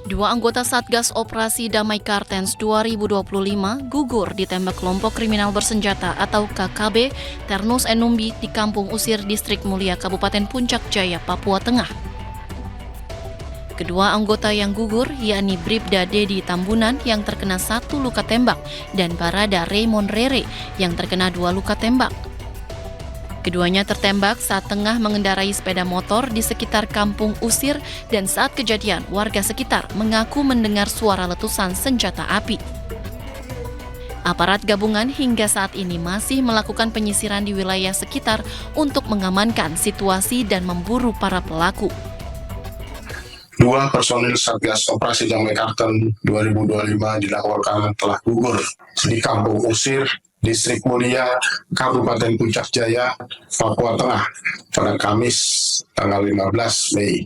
Dua anggota Satgas Operasi Damai Kartens 2025 gugur ditembak kelompok kriminal bersenjata atau KKB Ternus Enumbi di Kampung Usir Distrik Mulia Kabupaten Puncak Jaya, Papua Tengah. Kedua anggota yang gugur yakni Bribda Dedi Tambunan yang terkena 1 luka tembak dan Barada Raymond Rere yang terkena 2 luka tembak. Keduanya tertembak saat tengah mengendarai sepeda motor di sekitar Kampung Usir dan saat kejadian warga sekitar mengaku mendengar suara letusan senjata api. Aparat gabungan hingga saat ini masih melakukan penyisiran di wilayah sekitar untuk mengamankan situasi dan memburu para pelaku. Dua personil Satgas Operasi Damai Kartens 2025 dilaporkan telah gugur di Kampung Usir, Distrik Mulia, Kabupaten Puncak Jaya, Papua Tengah pada Kamis tanggal 15 Mei.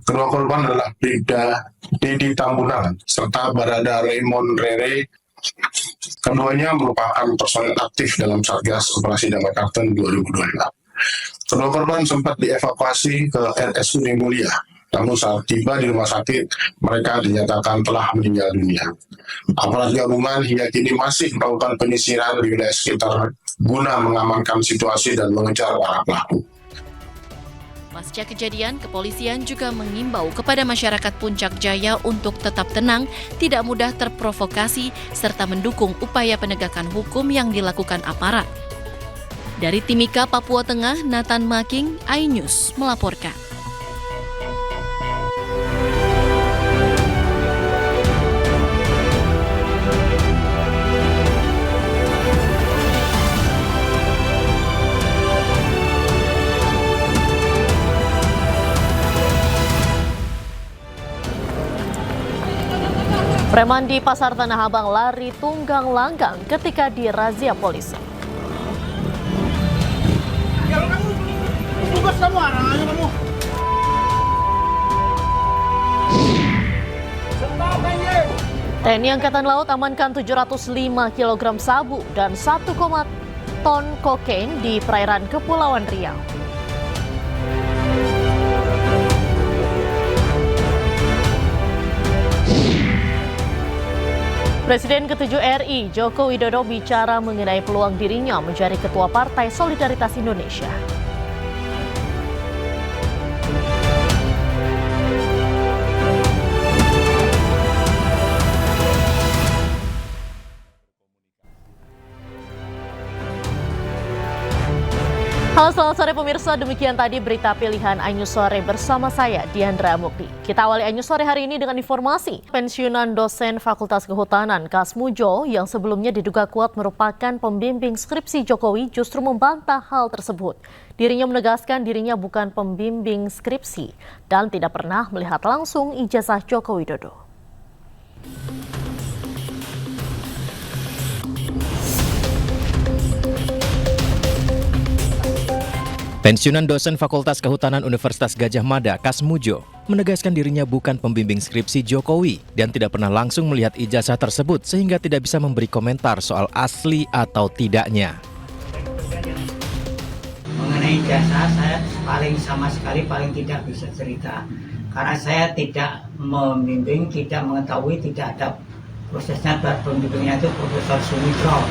Kedua korban adalah Bribda Dedi Tambunan serta Barada Raymond Rere. Keduanya merupakan personil aktif dalam Satgas Operasi Damai Kartens 2025. Kedua korban sempat dievakuasi ke RSUD Mulia. Namun saat tiba di rumah sakit, mereka dinyatakan telah meninggal dunia. Aparat gabungan hingga kini masih melakukan penyisiran di wilayah sekitar guna mengamankan situasi dan mengejar para pelaku. Pasca kejadian, kepolisian juga mengimbau kepada masyarakat Puncak Jaya untuk tetap tenang, tidak mudah terprovokasi, serta mendukung upaya penegakan hukum yang dilakukan aparat. Dari Timika, Papua Tengah, Nathan Making, iNews melaporkan. Preman di Pasar Tanah Abang lari tunggang langgang ketika dirazia polisi. TNI Angkatan Laut amankan 705 kg sabu dan 1, ton kokain di perairan Kepulauan Riau. Presiden ke-7 RI, Joko Widodo bicara mengenai peluang dirinya menjadi Ketua Partai Solidaritas Indonesia. Halo, selamat sore pemirsa. Demikian tadi berita pilihan iNews Sore bersama saya, Diandra Mukti. Kita awali iNews Sore hari ini dengan informasi. Pensiunan dosen Fakultas Kehutanan Kasmujo yang sebelumnya diduga kuat merupakan pembimbing skripsi Jokowi justru membantah hal tersebut. Dirinya menegaskan dirinya bukan pembimbing skripsi dan tidak pernah melihat langsung ijazah Joko Widodo. Pensiunan dosen Fakultas Kehutanan Universitas Gadjah Mada, Kasmujo, menegaskan dirinya bukan pembimbing skripsi Jokowi dan tidak pernah langsung melihat ijazah tersebut sehingga tidak bisa memberi komentar soal asli atau tidaknya. Mengenai ijazah, saya sama sekali tidak bisa cerita karena saya tidak membimbing, tidak mengetahui, tidak ada prosesnya. Pembimbingnya itu Profesor Sumitro.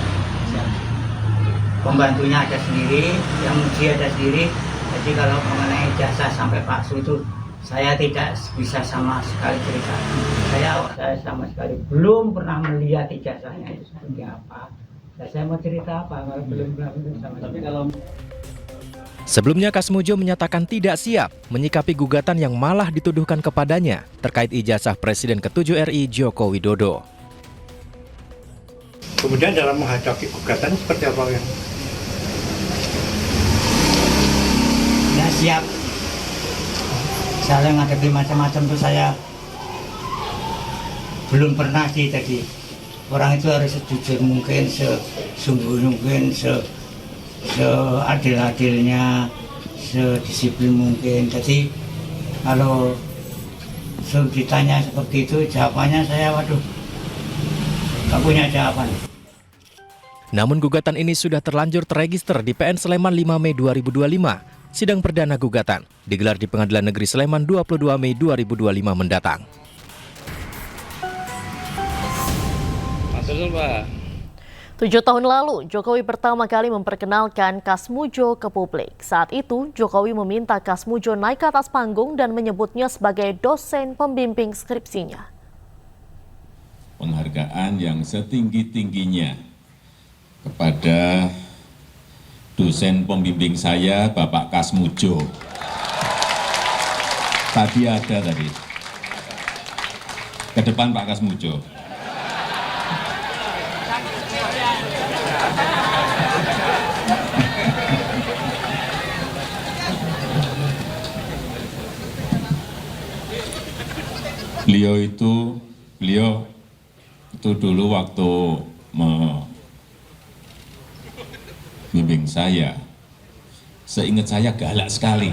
Pembantunya ada sendiri, yang uji ada sendiri. Jadi kalau mengenai ijazah sampai palsu itu saya tidak bisa sama sekali cerita. Saya sama sekali belum pernah melihat ijazahnya itu seperti apa. Dan saya mau cerita apa kalau belum pernah sama. Tapi kalau Sebelumnya Kasmujo menyatakan tidak siap menyikapi gugatan yang malah dituduhkan kepadanya terkait ijazah Presiden ke-7 RI Joko Widodo. Kemudian dalam menghadapi gugatan seperti apa yang? tidak siap. Saya menghadapi macam-macam tuh saya belum pernah sih. Jadi orang itu harus sejujur mungkin, sesungguh mungkin, seadil-adilnya, sedisiplin mungkin. Jadi kalau ditanya seperti itu, jawabannya saya waduh, nggak punya jawaban. Namun gugatan ini sudah terlanjur terregister di PN Sleman 5 Mei 2025. Sidang perdana gugatan digelar di Pengadilan Negeri Sleman 22 Mei 2025 mendatang. Betul, Pak. 7 tahun lalu, Jokowi pertama kali memperkenalkan Kas Mujo ke publik. Saat itu, Jokowi meminta Kas Mujo naik ke atas panggung dan menyebutnya sebagai dosen pembimbing skripsinya. Penghargaan yang setinggi-tingginya kepada dosen pembimbing saya, Bapak Kas Mujo. Tadi ada tadi. Ke depan Pak Kas Mujo. Beliau itu dulu waktu membimbing saya, seingat saya galak sekali.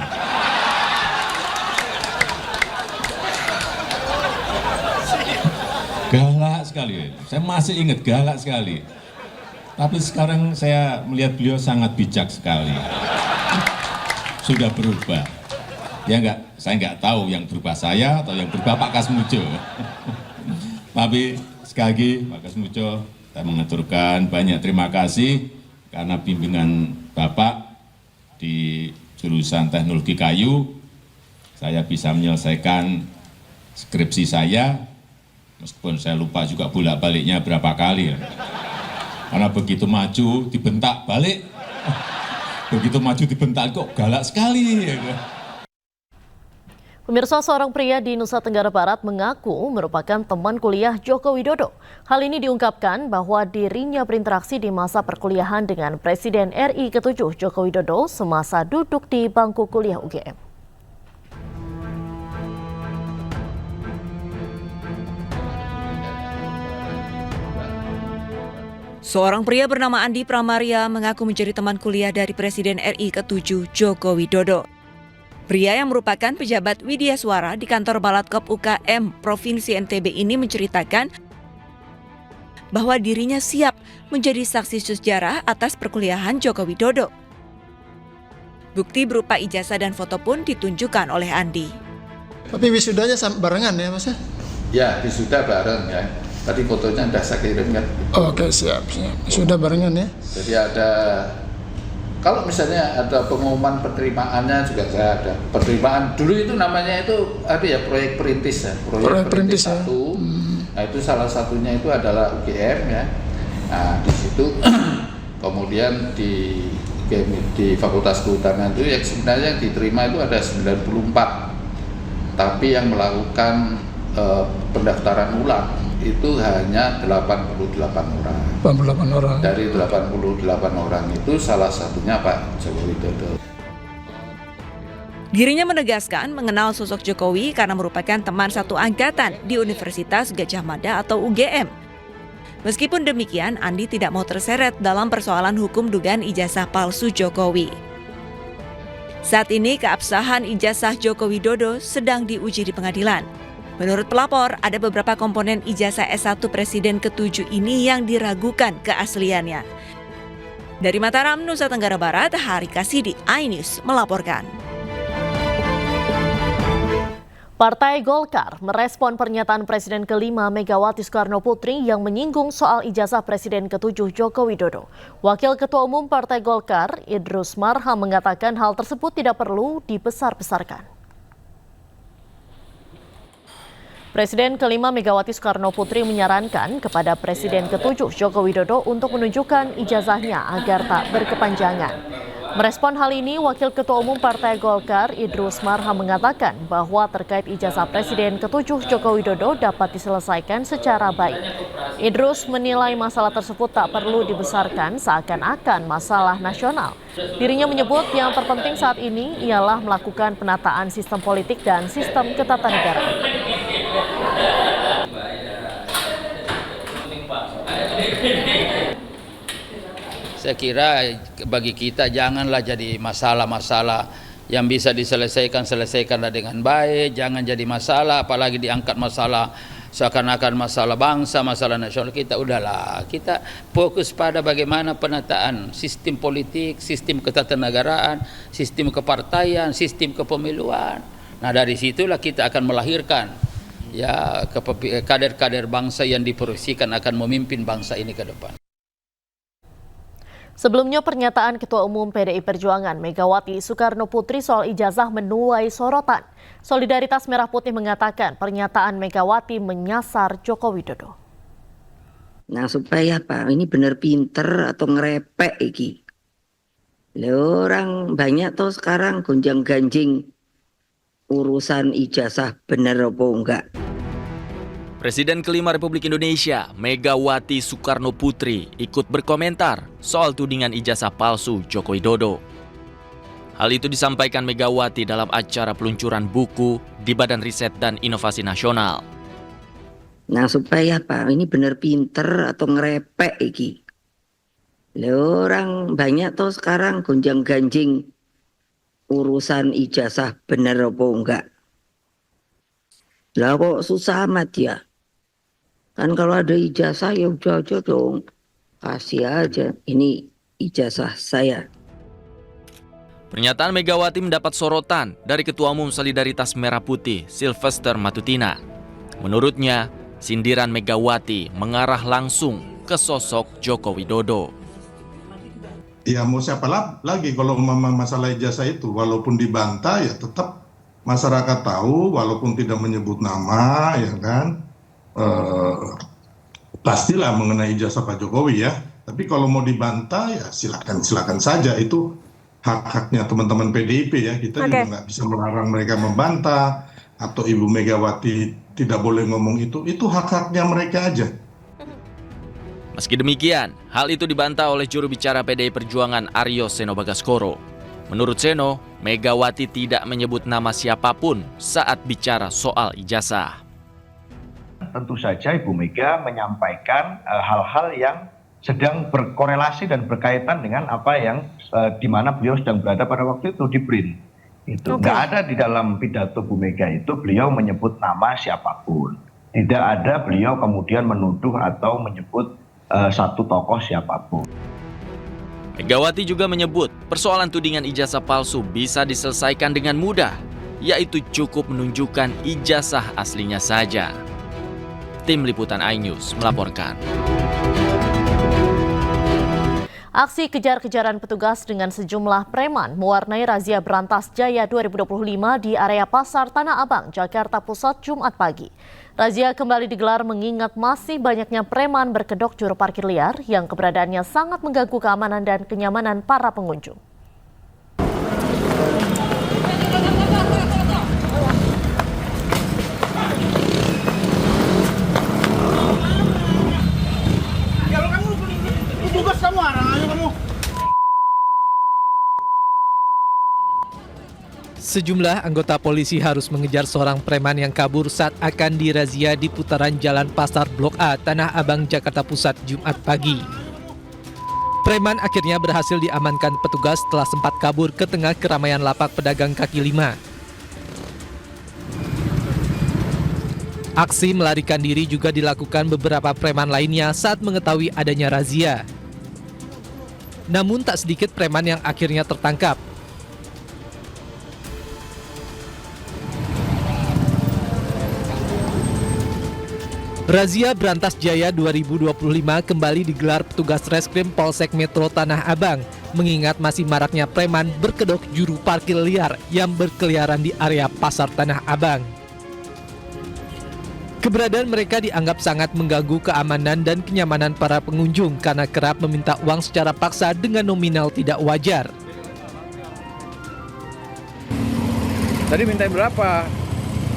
Galak sekali, saya masih ingat galak sekali. Tapi sekarang saya melihat beliau sangat bijak sekali. Sudah berubah. Ya enggak, saya enggak tahu yang berubah saya atau yang berubah Pak Kas Mujo. Tapi sekali lagi Pak Kas Mujo, saya mengaturkan banyak terima kasih karena bimbingan Bapak di jurusan teknologi kayu, saya bisa menyelesaikan skripsi saya, meskipun saya lupa juga bolak-baliknya berapa kali. Karena begitu maju dibentak balik, begitu maju dibentak kok galak sekali. Pemirsa, seorang pria di Nusa Tenggara Barat mengaku merupakan teman kuliah Joko Widodo. Hal ini diungkapkan bahwa dirinya berinteraksi di masa perkuliahan dengan Presiden RI ke-7 Joko Widodo semasa duduk di bangku kuliah UGM. Seorang pria bernama Andi Pramaria mengaku menjadi teman kuliah dari Presiden RI ke-7 Joko Widodo. Pria yang merupakan pejabat Widya Suara di kantor Balatkop UKM Provinsi NTB ini menceritakan bahwa dirinya siap menjadi saksi sejarah atas perkuliahan Joko Widodo. Bukti berupa ijazah dan foto pun ditunjukkan oleh Andi. Tapi wisudanya barengan ya Mas? Ya, wisuda bareng ya. Tadi fotonya sudah saya kirim kan. Oke, siap. Sudah barengan ya. Jadi ada, kalau misalnya ada pengumuman penerimaannya juga saya ada. Penerimaan dulu itu namanya itu apa ya, proyek perintis ya. Proyek perintis 1. Ya. Nah itu salah satunya itu adalah UGM ya. Nah di situ kemudian di Fakultas Kehutanan itu yang sebenarnya yang diterima itu ada 94. Tapi yang melakukan pendaftaran ulang itu hanya 88 orang. 88 orang. Dari 88 orang itu salah satunya Pak Joko Widodo. Dirinya menegaskan mengenal sosok Jokowi karena merupakan teman satu angkatan di Universitas Gadjah Mada atau UGM. Meskipun demikian, Andi tidak mau terseret dalam persoalan hukum dugaan ijazah palsu Jokowi. Saat ini keabsahan ijazah Joko Widodo sedang diuji di pengadilan. Menurut pelapor, ada beberapa komponen ijazah S1 Presiden ke-7 ini yang diragukan keasliannya. Dari Mataram, Nusa Tenggara Barat, Hari Kasidi, iNews melaporkan. Partai Golkar merespon pernyataan Presiden ke-5 Megawati Soekarnoputri yang menyinggung soal ijazah Presiden ke-7 Joko Widodo. Wakil Ketua Umum Partai Golkar, Idrus Marham, mengatakan hal tersebut tidak perlu dibesar-besarkan. Presiden ke-5 Megawati Soekarnoputri menyarankan kepada Presiden ke-7 Joko Widodo untuk menunjukkan ijazahnya agar tak berkepanjangan. Merespon hal ini, Wakil Ketua Umum Partai Golkar Idrus Marham mengatakan bahwa terkait ijazah Presiden ke-7 Joko Widodo dapat diselesaikan secara baik. Idrus menilai masalah tersebut tak perlu dibesarkan seakan-akan masalah nasional. Dirinya menyebut yang terpenting saat ini ialah melakukan penataan sistem politik dan sistem ketatanegaraan. Saya kira bagi kita janganlah jadi masalah-masalah yang bisa selesaikanlah dengan baik, jangan jadi masalah, apalagi diangkat masalah seakan-akan masalah bangsa, masalah nasional. Udahlah, kita fokus pada bagaimana penataan sistem politik, sistem ketatanegaraan, sistem kepartaian, sistem kepemiluan. Nah dari situlah kita akan melahirkan ya kader-kader bangsa yang diproyeksikan akan memimpin bangsa ini ke depan. Sebelumnya pernyataan Ketua Umum PDI Perjuangan Megawati Soekarno Putri soal ijazah menuai sorotan. Solidaritas Merah Putih mengatakan pernyataan Megawati menyasar Joko Widodo. Nah supaya apa? Ini bener pinter atau ngerepek iki? Orang banyak tuh sekarang gonjang-ganjing urusan ijazah bener apa enggak. Presiden kelima Republik Indonesia, Megawati Soekarno Putri, ikut berkomentar soal tudingan ijazah palsu Joko Widodo. Hal itu disampaikan Megawati dalam acara peluncuran buku di Badan Riset dan Inovasi Nasional. Nah supaya apa? Ini bener pinter atau ngerepek iki? Orang banyak tuh sekarang gonjang-ganjing urusan ijazah bener apa enggak. Lah kok susah amat ya? Kan kalau ada ijazah ya udah aja dong. Kasih aja, ini ijazah saya. Pernyataan Megawati mendapat sorotan dari Ketua Umum Solidaritas Merah Putih, Sylvester Matutina. Menurutnya, sindiran Megawati mengarah langsung ke sosok Joko Widodo. Ya mau siapa lagi kalau masalah ijazah itu, walaupun dibantah ya tetap masyarakat tahu, walaupun tidak menyebut nama, ya kan, pastilah mengenai ijazah Pak Jokowi ya. Tapi kalau mau dibantah ya silakan saja, itu hak-haknya teman-teman PDIP ya. Kita juga nggak bisa melarang mereka membantah, atau Ibu Megawati tidak boleh ngomong itu hak-haknya mereka aja. Meski demikian, hal itu dibantah oleh juru bicara PDI Perjuangan Aryo Seno Bagaskoro. Menurut Seno, Megawati tidak menyebut nama siapapun saat bicara soal ijazah. Tentu saja Ibu Mega menyampaikan hal-hal yang sedang berkorelasi dan berkaitan dengan apa yang di mana beliau sedang berada pada waktu itu di BRIN. Itu nggak ada di dalam pidato Bu Mega itu beliau menyebut nama siapapun. Tidak ada beliau kemudian menuduh atau menyebut satu tokoh siapapun. Megawati juga menyebut persoalan tudingan ijazah palsu bisa diselesaikan dengan mudah, yaitu cukup menunjukkan ijazah aslinya saja. Tim Liputan iNews melaporkan. Aksi kejar-kejaran petugas dengan sejumlah preman mewarnai razia Berantas Jaya 2025 di area Pasar Tanah Abang, Jakarta Pusat, Jumat pagi. Razia kembali digelar mengingat masih banyaknya preman berkedok juru parkir liar yang keberadaannya sangat mengganggu keamanan dan kenyamanan para pengunjung. Sejumlah anggota polisi harus mengejar seorang preman yang kabur saat akan dirazia di putaran Jalan Pasar Blok A, Tanah Abang, Jakarta Pusat, Jumat pagi. Preman akhirnya berhasil diamankan petugas setelah sempat kabur ke tengah keramaian lapak pedagang kaki lima. Aksi melarikan diri juga dilakukan beberapa preman lainnya saat mengetahui adanya razia. Namun tak sedikit preman yang akhirnya tertangkap. Razia Berantas Jaya 2025 kembali digelar petugas Reskrim Polsek Metro Tanah Abang, mengingat masih maraknya preman berkedok juru parkir liar yang berkeliaran di area Pasar Tanah Abang. Keberadaan mereka dianggap sangat mengganggu keamanan dan kenyamanan para pengunjung karena kerap meminta uang secara paksa dengan nominal tidak wajar. Tadi minta berapa?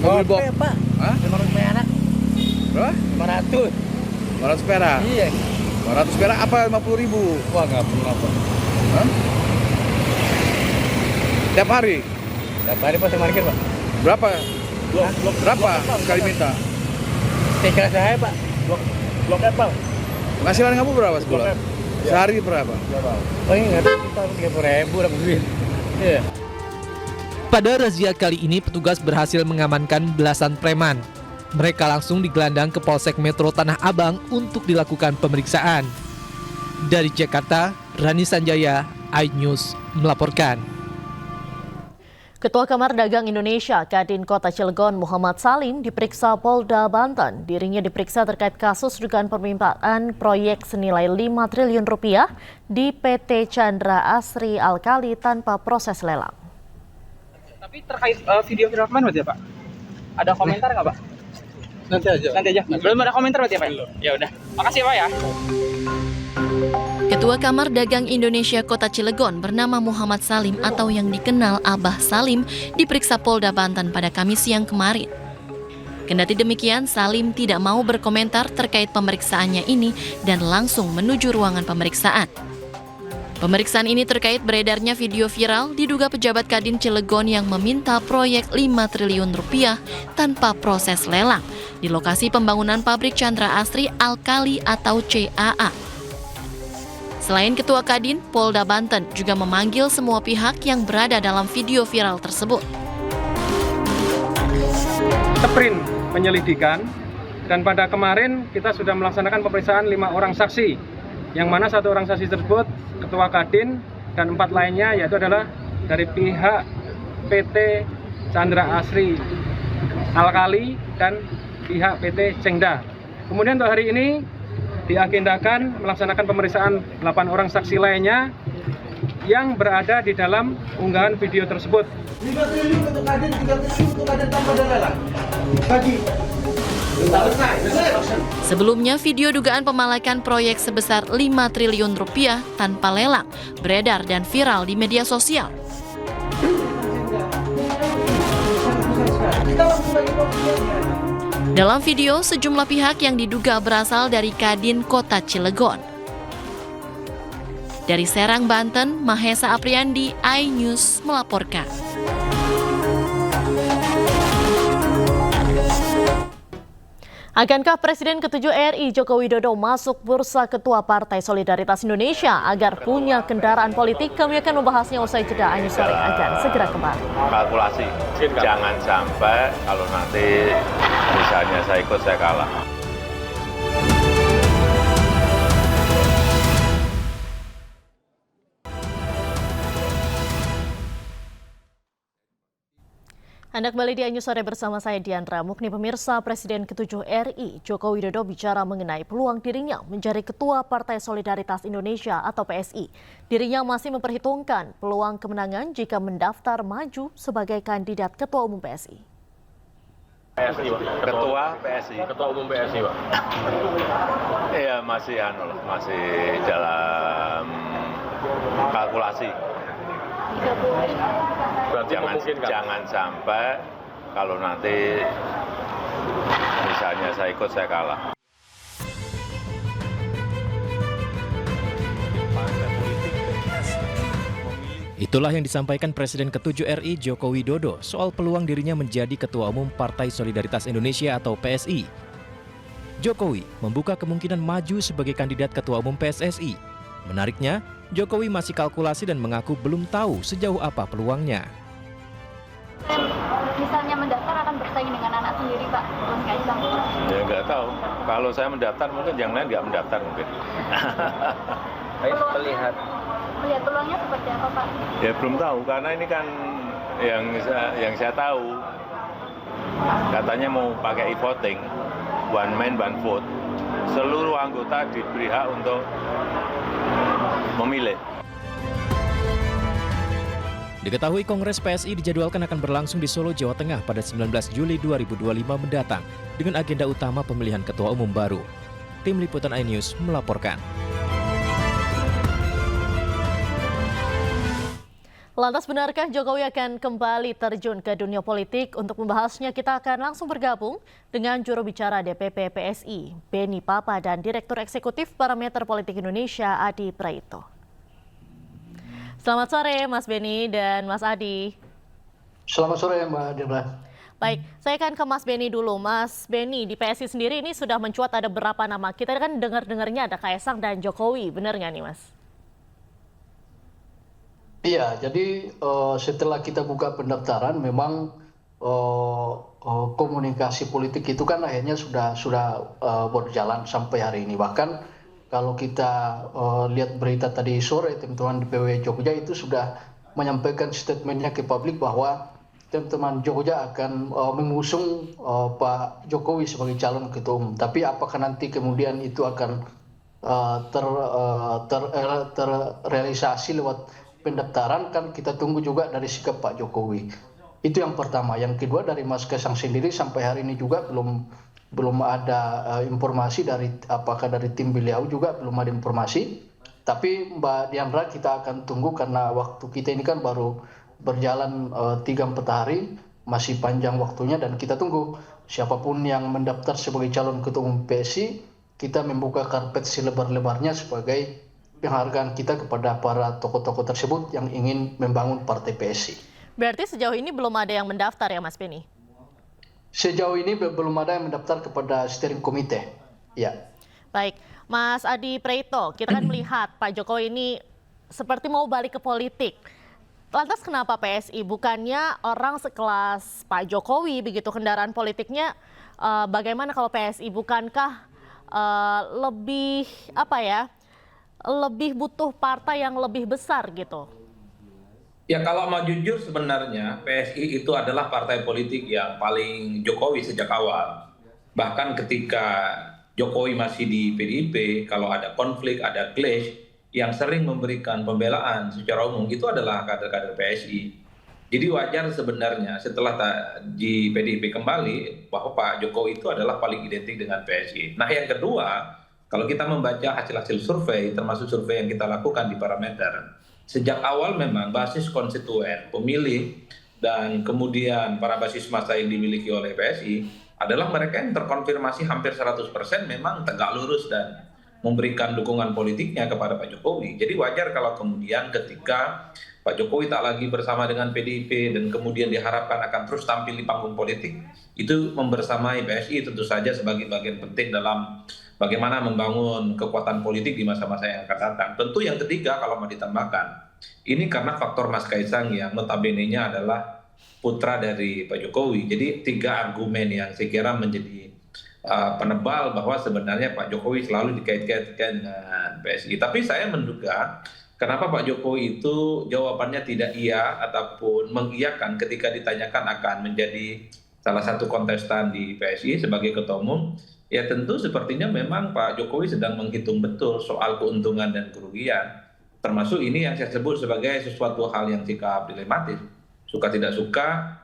Mobil box? Pak. Hah? 500 perak. Berapa? 500. 500 perak? Iya. 500 perak apa 50.000? Wah, nggak pernah, Pak. Hah? Tiap hari? Tiap hari Pak saya parkir, Pak. Berapa? Berapa sekali minta? Tekra saya, Pak. Blok F, Pak. Penghasilan kamu berapa sebulan? Sehari berapa? Paling nggak tahu 30.000 dapat duit. Iya. Pada razia kali ini petugas berhasil mengamankan belasan preman. Mereka langsung digelandang ke Polsek Metro Tanah Abang untuk dilakukan pemeriksaan. Dari Jakarta, Rani Sanjaya, iNews melaporkan. Ketua Kamar Dagang Indonesia, Kadin Kota Cilegon Muhammad Salim diperiksa Polda Banten. Dirinya diperiksa terkait kasus dugaan permintaan proyek senilai 5 triliun rupiah di PT Chandra Asri Alkali tanpa proses lelang. Tapi terkait video viral kemarin berarti ya Pak? Ada komentar nggak Pak? Nanti aja. Belum ada komentar berarti ya Pak? Ya udah. Makasih Pak ya. Ketua Kamar Dagang Indonesia Kota Cilegon bernama Muhammad Salim atau yang dikenal Abah Salim diperiksa Polda Banten pada Kamis siang kemarin. Kendati demikian, Salim tidak mau berkomentar terkait pemeriksaannya ini dan langsung menuju ruangan pemeriksaan. Pemeriksaan ini terkait beredarnya video viral diduga pejabat Kadin Cilegon yang meminta proyek 5 triliun rupiah tanpa proses lelang di lokasi pembangunan pabrik Chandra Asri Alkali atau CAA. Selain Ketua Kadin, Polda Banten juga memanggil semua pihak yang berada dalam video viral tersebut. Sprint penyelidikan dan pada kemarin kita sudah melaksanakan pemeriksaan 5 orang saksi, yang mana 1 orang saksi tersebut Ketua Kadin dan 4 lainnya yaitu adalah dari pihak PT Chandra Asri Alkali dan pihak PT Cengda. Kemudian untuk hari ini diagendakan melaksanakan pemeriksaan 8 orang saksi lainnya yang berada di dalam unggahan video tersebut. 5 triliun untuk Kadin, 3 triliun untuk Kadin tanpa ada lelang. Bagi. Sebelumnya, video dugaan pemalakan proyek sebesar 5 triliun rupiah tanpa lelang beredar dan viral di media sosial. Dalam video, sejumlah pihak yang diduga berasal dari Kadin Kota Cilegon. Dari Serang, Banten, Mahesa Apriandi, iNews melaporkan. Akankah Presiden ke-7 RI Joko Widodo masuk bursa Ketua Partai Solidaritas Indonesia agar punya kendaraan politik? Kami akan membahasnya usai jeda. Anyus Sore akan segera kembali. Kalkulasi, jangan sampai kalau nanti misalnya saya ikut saya kalah. Anda kembali di Anyus Sore bersama saya Diandra Mukni. Pemirsa, Presiden ke-7 RI Joko Widodo bicara mengenai peluang dirinya menjadi Ketua Partai Solidaritas Indonesia atau PSI. Dirinya masih memperhitungkan peluang kemenangan jika mendaftar maju sebagai kandidat Ketua Umum PSI. Ketua PSI. Ketua Umum PSI, Pak. Iya, masih dalam kalkulasi. Jangan sampai kalau nanti misalnya saya ikut saya kalah. Itulah yang disampaikan Presiden ke-7 RI Joko Widodo soal peluang dirinya menjadi Ketua Umum Partai Solidaritas Indonesia atau PSI. Jokowi membuka kemungkinan maju sebagai kandidat Ketua Umum PSSI. Menariknya, Jokowi masih kalkulasi dan mengaku belum tahu sejauh apa peluangnya. Misalnya mendaftar akan bersaing dengan anak sendiri, Pak, Mas Kaisang? Ya nggak tahu. Kalau saya mendaftar mungkin yang lain nggak mendaftar mungkin. Melihat peluangnya seperti apa, Pak? Ya belum tahu karena ini kan yang saya tahu katanya mau pakai e-voting, one man one vote. Seluruh anggota diberi hak untuk memilih. Diketahui Kongres PSI dijadwalkan akan berlangsung di Solo, Jawa Tengah pada 19 Juli 2025 mendatang dengan agenda utama pemilihan Ketua Umum baru. Tim Liputan iNews melaporkan. Lantas benarkah Jokowi akan kembali terjun ke dunia politik? Untuk membahasnya kita akan langsung bergabung dengan juru bicara DPP PSI, Beni Papa, dan Direktur Eksekutif Parameter Politik Indonesia, Adi Praitno. Selamat sore Mas Beni dan Mas Adi. Selamat sore Mbak Debra. Baik, saya akan ke Mas Beni dulu. Mas Beni, di PSI sendiri ini sudah mencuat ada beberapa nama. Kita kan dengar-dengarnya ada Kaisang dan Jokowi, benar nggak nih Mas? Iya, jadi setelah kita buka pendaftaran memang komunikasi politik itu kan akhirnya sudah berjalan sampai hari ini. Bahkan kalau kita lihat berita tadi sore teman-teman di PW Jogja itu sudah menyampaikan statementnya ke publik bahwa teman-teman Jogja akan mengusung Pak Jokowi sebagai calon ketua umum. Tapi apakah nanti kemudian itu akan terrealisasi lewat pendaftaran, kan kita tunggu juga dari sikap Pak Jokowi. Itu yang pertama. Yang kedua, dari Mas Kaisang sendiri sampai hari ini juga belum ada informasi dari apakah dari tim beliau juga belum ada informasi. Tapi Mbak Diandra, kita akan tunggu karena waktu kita ini kan baru berjalan 3-4 hari, masih panjang waktunya, dan kita tunggu siapapun yang mendaftar sebagai calon ketua umum PSI, kita membuka karpet selebar-lebarnya sebagai penghargaan kita kepada para tokoh-tokoh tersebut yang ingin membangun partai PSI. Berarti sejauh ini belum ada yang mendaftar ya Mas Beni? Sejauh ini belum ada yang mendaftar kepada steering committee. Ya. Baik, Mas Adi Praetno, kita kan melihat Pak Jokowi ini seperti mau balik ke politik. Lantas kenapa PSI? Bukannya orang sekelas Pak Jokowi begitu kendaraan politiknya, bagaimana kalau PSI? Bukankah lebih lebih butuh partai yang lebih besar gitu? Ya, kalau mau jujur sebenarnya PSI itu adalah partai politik yang paling Jokowi sejak awal. Bahkan ketika Jokowi masih di PDIP, kalau ada konflik, ada clash, yang sering memberikan pembelaan secara umum itu adalah kader-kader PSI. Jadi wajar sebenarnya setelah di PDIP kembali bahwa Pak Jokowi itu adalah paling identik dengan PSI. Nah, yang kedua, kalau kita membaca hasil-hasil survei, termasuk survei yang kita lakukan di Parameter, sejak awal memang basis konstituen, pemilih, dan kemudian para basis massa yang dimiliki oleh PSI adalah mereka yang terkonfirmasi hampir 100% memang tegak lurus dan memberikan dukungan politiknya kepada Pak Jokowi. Jadi wajar kalau kemudian ketika Pak Jokowi tak lagi bersama dengan PDIP dan kemudian diharapkan akan terus tampil di panggung politik, itu membersamai PSI tentu saja sebagai bagian penting dalam bagaimana membangun kekuatan politik di masa-masa yang akan datang. Tentu yang ketiga kalau mau ditambahkan, ini karena faktor Mas Kaisang yang notabene-nya adalah putra dari Pak Jokowi. Jadi 3 argumen yang saya kira menjadi penebal bahwa sebenarnya Pak Jokowi selalu dikait-kaitkan dengan PSI. Tapi saya menduga kenapa Pak Jokowi itu jawabannya tidak iya ataupun mengiyakan ketika ditanyakan akan menjadi salah satu kontestan di PSI sebagai ketua umum. Ya tentu sepertinya memang Pak Jokowi sedang menghitung betul soal keuntungan dan kerugian. Termasuk ini yang saya sebut sebagai sesuatu hal yang sikap dilematis. Suka tidak suka,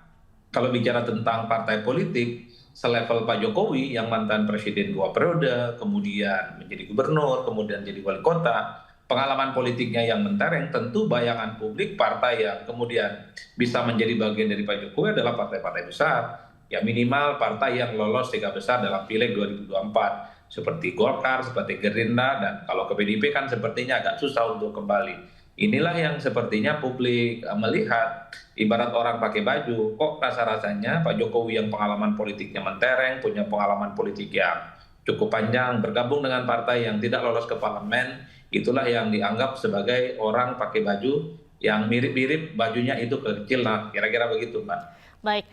kalau bicara tentang partai politik, selevel Pak Jokowi yang mantan presiden 2 periode, kemudian menjadi gubernur, kemudian jadi wali kota, pengalaman politiknya yang mentereng, tentu bayangan publik partai yang kemudian bisa menjadi bagian dari Pak Jokowi adalah partai-partai besar. Ya minimal partai yang lolos 3 besar dalam Pileg 2024, seperti Golkar, seperti Gerindra, dan kalau ke PDIP kan sepertinya agak susah untuk kembali. Inilah yang sepertinya publik melihat, ibarat orang pakai baju, kok rasa-rasanya Pak Jokowi yang pengalaman politiknya mentereng, punya pengalaman politik yang cukup panjang, bergabung dengan partai yang tidak lolos ke parlemen, itulah yang dianggap sebagai orang pakai baju yang mirip-mirip bajunya itu kecil, nah kira-kira begitu Mbak. Baik,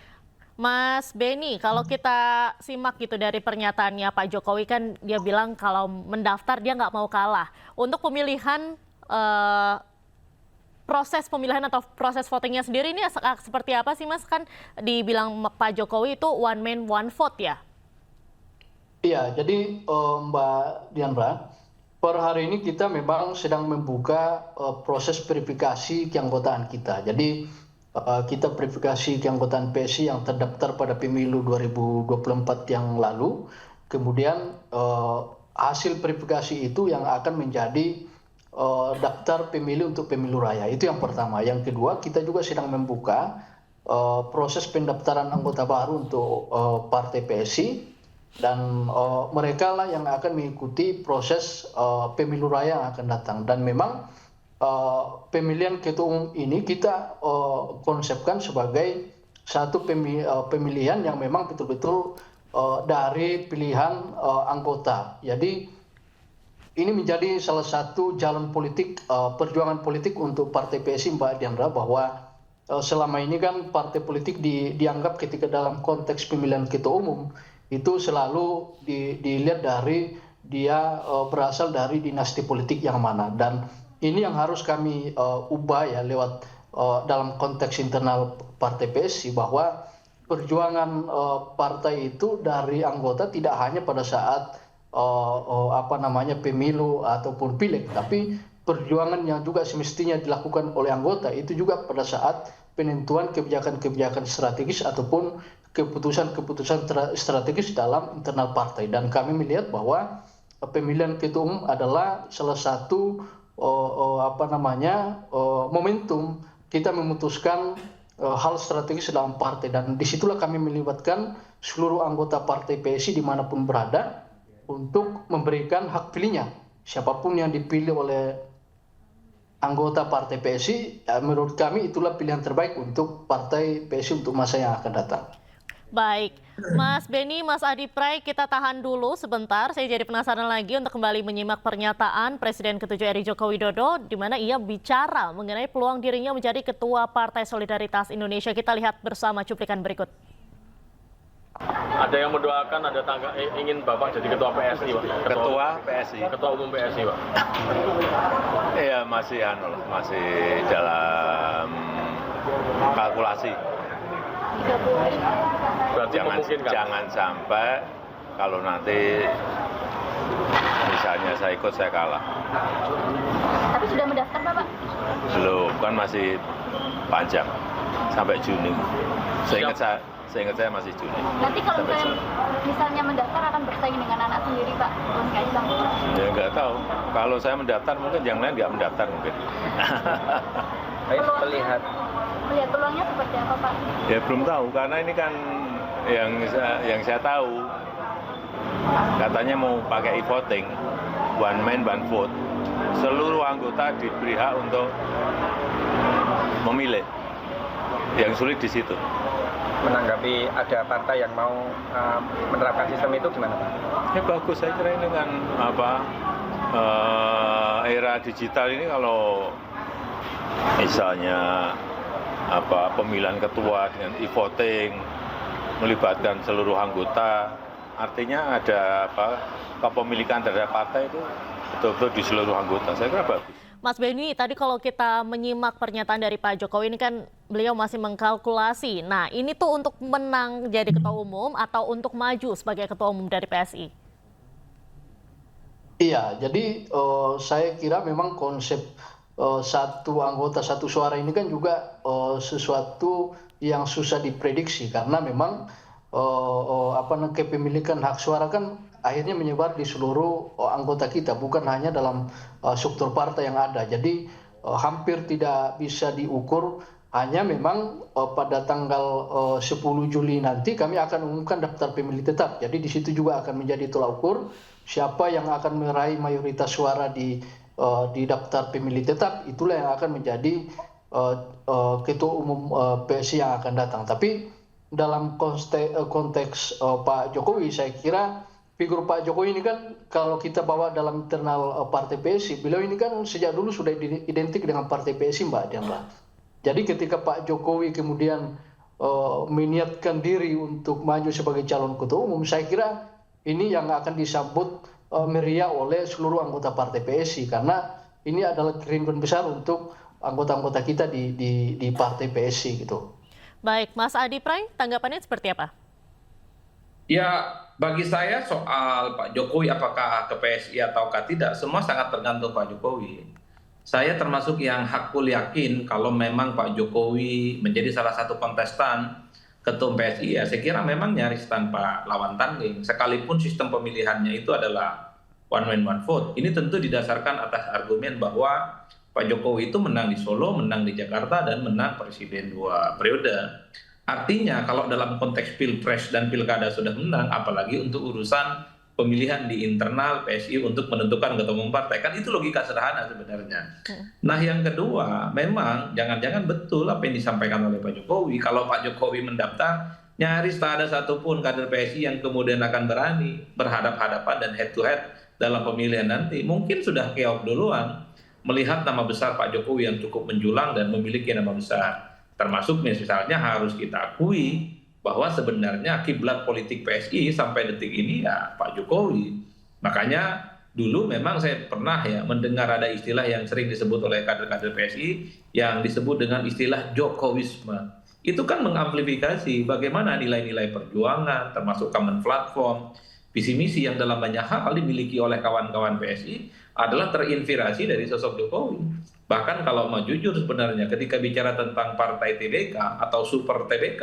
Mas Beni, kalau kita simak gitu dari pernyataannya Pak Jokowi kan dia bilang kalau mendaftar dia nggak mau kalah. Untuk pemilihan proses pemilihan atau proses votingnya sendiri ini seperti apa sih Mas? Kan dibilang Pak Jokowi itu one man one vote ya? Iya, jadi Mbak Diandra, per hari ini kita memang sedang membuka proses verifikasi keanggotaan kita. Jadi kita verifikasi keanggotaan PSI yang terdaftar pada pemilu 2024 yang lalu. Kemudian hasil verifikasi itu yang akan menjadi daftar pemilih untuk pemilu raya. Itu yang pertama. Yang kedua, kita juga sedang membuka proses pendaftaran anggota baru untuk partai PSI, dan mereka lah yang akan mengikuti proses pemilu raya yang akan datang. Dan memang pemilihan ketua umum ini kita konsepkan sebagai satu pemilihan yang memang betul-betul dari pilihan anggota. Jadi ini menjadi salah satu jalan politik, perjuangan politik untuk partai PSI, Mbak Diandra, bahwa selama ini kan partai politik dianggap ketika dalam konteks pemilihan ketua umum itu selalu dilihat dari dia berasal dari dinasti politik yang mana. Dan ini yang harus kami ubah ya lewat dalam konteks internal Partai PSI bahwa perjuangan partai itu dari anggota tidak hanya pada saat pemilu ataupun pileg, tapi perjuangan yang juga semestinya dilakukan oleh anggota itu juga pada saat penentuan kebijakan-kebijakan strategis ataupun keputusan-keputusan strategis dalam internal partai. Dan kami melihat bahwa pemilihan ketua umum adalah salah satu momentum kita memutuskan hal strategis dalam partai, dan disitulah kami melibatkan seluruh anggota Partai PSI dimanapun berada untuk memberikan hak pilihnya. Siapapun yang dipilih oleh anggota Partai PSI, menurut kami itulah pilihan terbaik untuk Partai PSI untuk masa yang akan datang. Baik, Mas Beni, Mas Adi Pray, kita tahan dulu sebentar. Saya jadi penasaran lagi untuk kembali menyimak pernyataan Presiden ke-7 RI Joko Widodo, di mana ia bicara mengenai peluang dirinya menjadi Ketua Partai Solidaritas Indonesia. Kita lihat bersama cuplikan berikut. Ada yang mendoakan, ada ingin Bapak jadi Ketua PSI, Pak. Ketua PSI. Ketua Umum PSI, Pak. Iya, masih dalam kalkulasi. Jangan sampai kalau nanti misalnya saya ikut saya kalah. Tapi sudah mendaftar, Bapak? Belum, kan masih panjang sampai Juni. Saya ingat saya masih Juni. Nanti kalau misalnya mendaftar akan bersaing dengan anak sendiri, Pak, Mas Kaisang? Ya nggak tahu. Kalau saya mendaftar mungkin yang lain nggak mendaftar mungkin. Melihat peluangnya seperti apa, Pak? Ya belum tahu, karena ini kan yang saya tahu katanya mau pakai e-voting, one man one vote. Seluruh anggota diberi hak untuk memilih. Yang sulit di situ. Menanggapi ada partai yang mau menerapkan sistem itu gimana, Pak? Ya bagus, saya kira ini kan era digital ini kalau misalnya pemilihan ketua dengan e-voting melibatkan seluruh anggota, artinya ada kepemilikan terhadap partai itu betul-betul di seluruh anggota. Saya kira bagus. Mas Beni, tadi kalau kita menyimak pernyataan dari Pak Jokowi ini kan beliau masih mengkalkulasi. Nah, ini tuh untuk menang jadi ketua umum atau untuk maju sebagai ketua umum dari PSI? Iya, jadi saya kira memang konsep satu anggota satu suara ini kan juga sesuatu yang susah diprediksi, karena memang kepemilikan hak suara kan akhirnya menyebar di seluruh anggota kita, bukan hanya dalam struktur partai yang ada. Jadi hampir tidak bisa diukur, hanya memang pada tanggal 10 Juli nanti kami akan umumkan daftar pemilih tetap. Jadi di situ juga akan menjadi tolak ukur siapa yang akan meraih mayoritas suara di daftar pemilih tetap, itulah yang akan menjadi ketua umum PSI yang akan datang. Tapi dalam konteks Pak Jokowi, saya kira figur Pak Jokowi ini kan kalau kita bawa dalam internal Partai PSI, beliau ini kan sejak dulu sudah identik dengan Partai PSI, Mbak Diana. Jadi ketika Pak Jokowi kemudian meniatkan diri untuk maju sebagai calon ketua umum, saya kira ini yang akan disambut meriah oleh seluruh anggota Partai PSI, karena ini adalah kerinduan besar untuk anggota-anggota kita di Partai PSI gitu. Baik, Mas Adi Pray, tanggapannya seperti apa? Ya, bagi saya soal Pak Jokowi apakah ke PSI ataukah tidak, semua sangat tergantung Pak Jokowi. Saya termasuk yang hakul yakin kalau memang Pak Jokowi menjadi salah satu kontestan ketua PSI, ya saya kira memang nyaris tanpa lawan tanding. Sekalipun sistem pemilihannya itu adalah one man one vote. Ini tentu didasarkan atas argumen bahwa Pak Jokowi itu menang di Solo, menang di Jakarta, dan menang presiden 2 periode. Artinya kalau dalam konteks pilpres dan pilkada sudah menang, apalagi untuk urusan pemilihan di internal PSI untuk menentukan ketua umum partai, kan itu logika sederhana sebenarnya. Nah yang kedua, memang jangan-jangan betul apa yang disampaikan oleh Pak Jokowi. Kalau Pak Jokowi mendaftar, nyaris tak ada satupun kader PSI yang kemudian akan berani berhadap-hadapan dan head to head dalam pemilihan nanti. Mungkin sudah keok duluan melihat nama besar Pak Jokowi yang cukup menjulang dan memiliki nama besar. Termasuk misalnya harus kita akui bahwa sebenarnya kiblat politik PSI sampai detik ini ya Pak Jokowi. Makanya dulu memang saya pernah ya mendengar ada istilah yang sering disebut oleh kader-kader PSI yang disebut dengan istilah Jokowisme. Itu kan mengamplifikasi bagaimana nilai-nilai perjuangan termasuk common platform, visi misi yang dalam banyak hal dimiliki oleh kawan-kawan PSI adalah terinspirasi dari sosok Jokowi. Bahkan kalau mau jujur sebenarnya ketika bicara tentang partai TBK atau super TBK,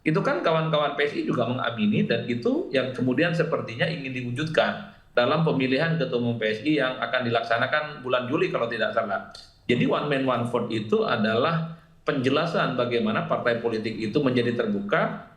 itu kan kawan-kawan PSI juga mengamini dan itu yang kemudian sepertinya ingin diwujudkan dalam pemilihan ketua umum PSI yang akan dilaksanakan bulan Juli kalau tidak salah. Jadi one man one vote itu adalah penjelasan bagaimana partai politik itu menjadi terbuka,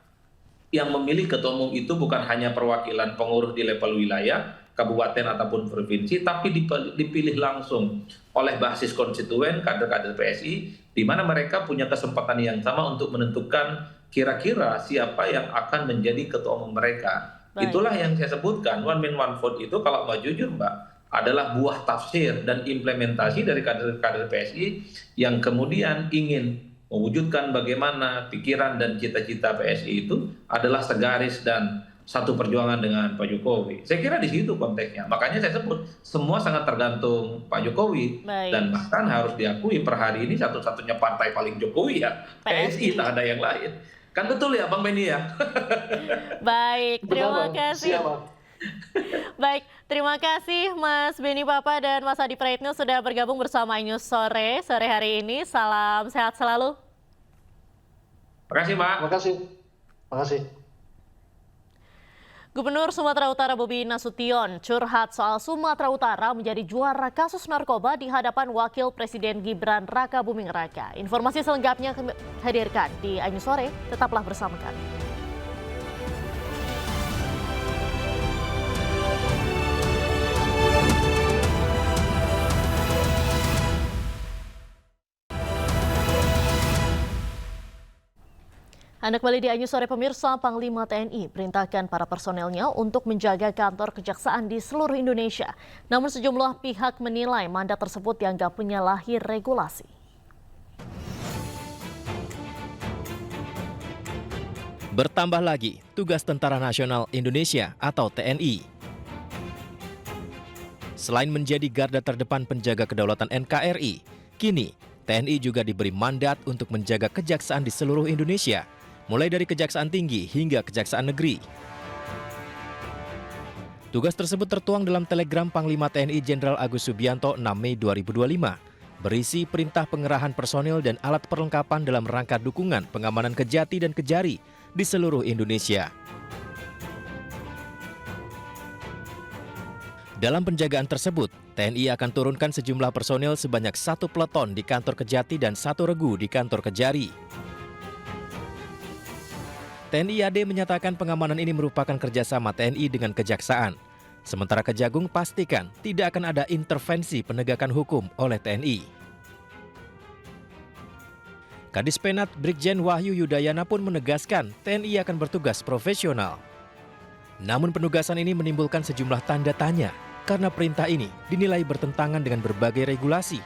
yang memilih ketua umum itu bukan hanya perwakilan pengurus di level wilayah, kabupaten ataupun provinsi, tapi dipilih langsung oleh basis konstituen kader-kader PSI, di mana mereka punya kesempatan yang sama untuk menentukan kira-kira siapa yang akan menjadi ketua umum mereka. Baik. Itulah yang saya sebutkan, one man one vote itu kalau mau jujur Mbak, adalah buah tafsir dan implementasi dari kader-kader PSI yang kemudian ingin mewujudkan bagaimana pikiran dan cita-cita PSI itu adalah segaris dan satu perjuangan dengan Pak Jokowi. Saya kira di situ konteksnya. Makanya saya sebut semua sangat tergantung Pak Jokowi. Baik. Dan bahkan harus diakui per hari ini satu-satunya partai paling Jokowi ya PSI, tak ada yang lain. Kan betul ya Bang Benny ya? Baik, terima kasih. Baik, terima kasih Mas Benny Papa dan Mas Adi Praetno sudah bergabung bersama iNews sore hari ini. Salam sehat selalu. Terima kasih Mbak. Terima kasih. Terima kasih. Gubernur Sumatera Utara Bobi Nasution curhat soal Sumatera Utara menjadi juara kasus narkoba di hadapan Wakil Presiden Gibran Raka Buming Raka. Informasi selengkapnya kami hadirkan di iNews Sore. Tetaplah bersama kami. Anda kembali di iNews Sore pemirsa. Panglima TNI perintahkan para personelnya untuk menjaga kantor kejaksaan di seluruh Indonesia. Namun sejumlah pihak menilai mandat tersebut dianggap menyalahi regulasi. Bertambah lagi tugas Tentara Nasional Indonesia atau TNI. Selain menjadi garda terdepan penjaga kedaulatan NKRI, kini TNI juga diberi mandat untuk menjaga kejaksaan di seluruh Indonesia, mulai dari Kejaksaan Tinggi hingga Kejaksaan Negeri. Tugas tersebut tertuang dalam telegram Panglima TNI Jenderal Agus Subianto 6 Mei 2025, berisi perintah pengerahan personil dan alat perlengkapan dalam rangka dukungan pengamanan Kejati dan Kejari di seluruh Indonesia. Dalam penjagaan tersebut, TNI akan turunkan sejumlah personil sebanyak 1 peleton di kantor Kejati dan 1 regu di kantor Kejari. TNI AD menyatakan pengamanan ini merupakan kerjasama TNI dengan Kejaksaan. Sementara Kejagung pastikan tidak akan ada intervensi penegakan hukum oleh TNI. Kadis Penat Brigjen Wahyu Yudayana pun menegaskan TNI akan bertugas profesional. Namun penugasan ini menimbulkan sejumlah tanda tanya karena perintah ini dinilai bertentangan dengan berbagai regulasi,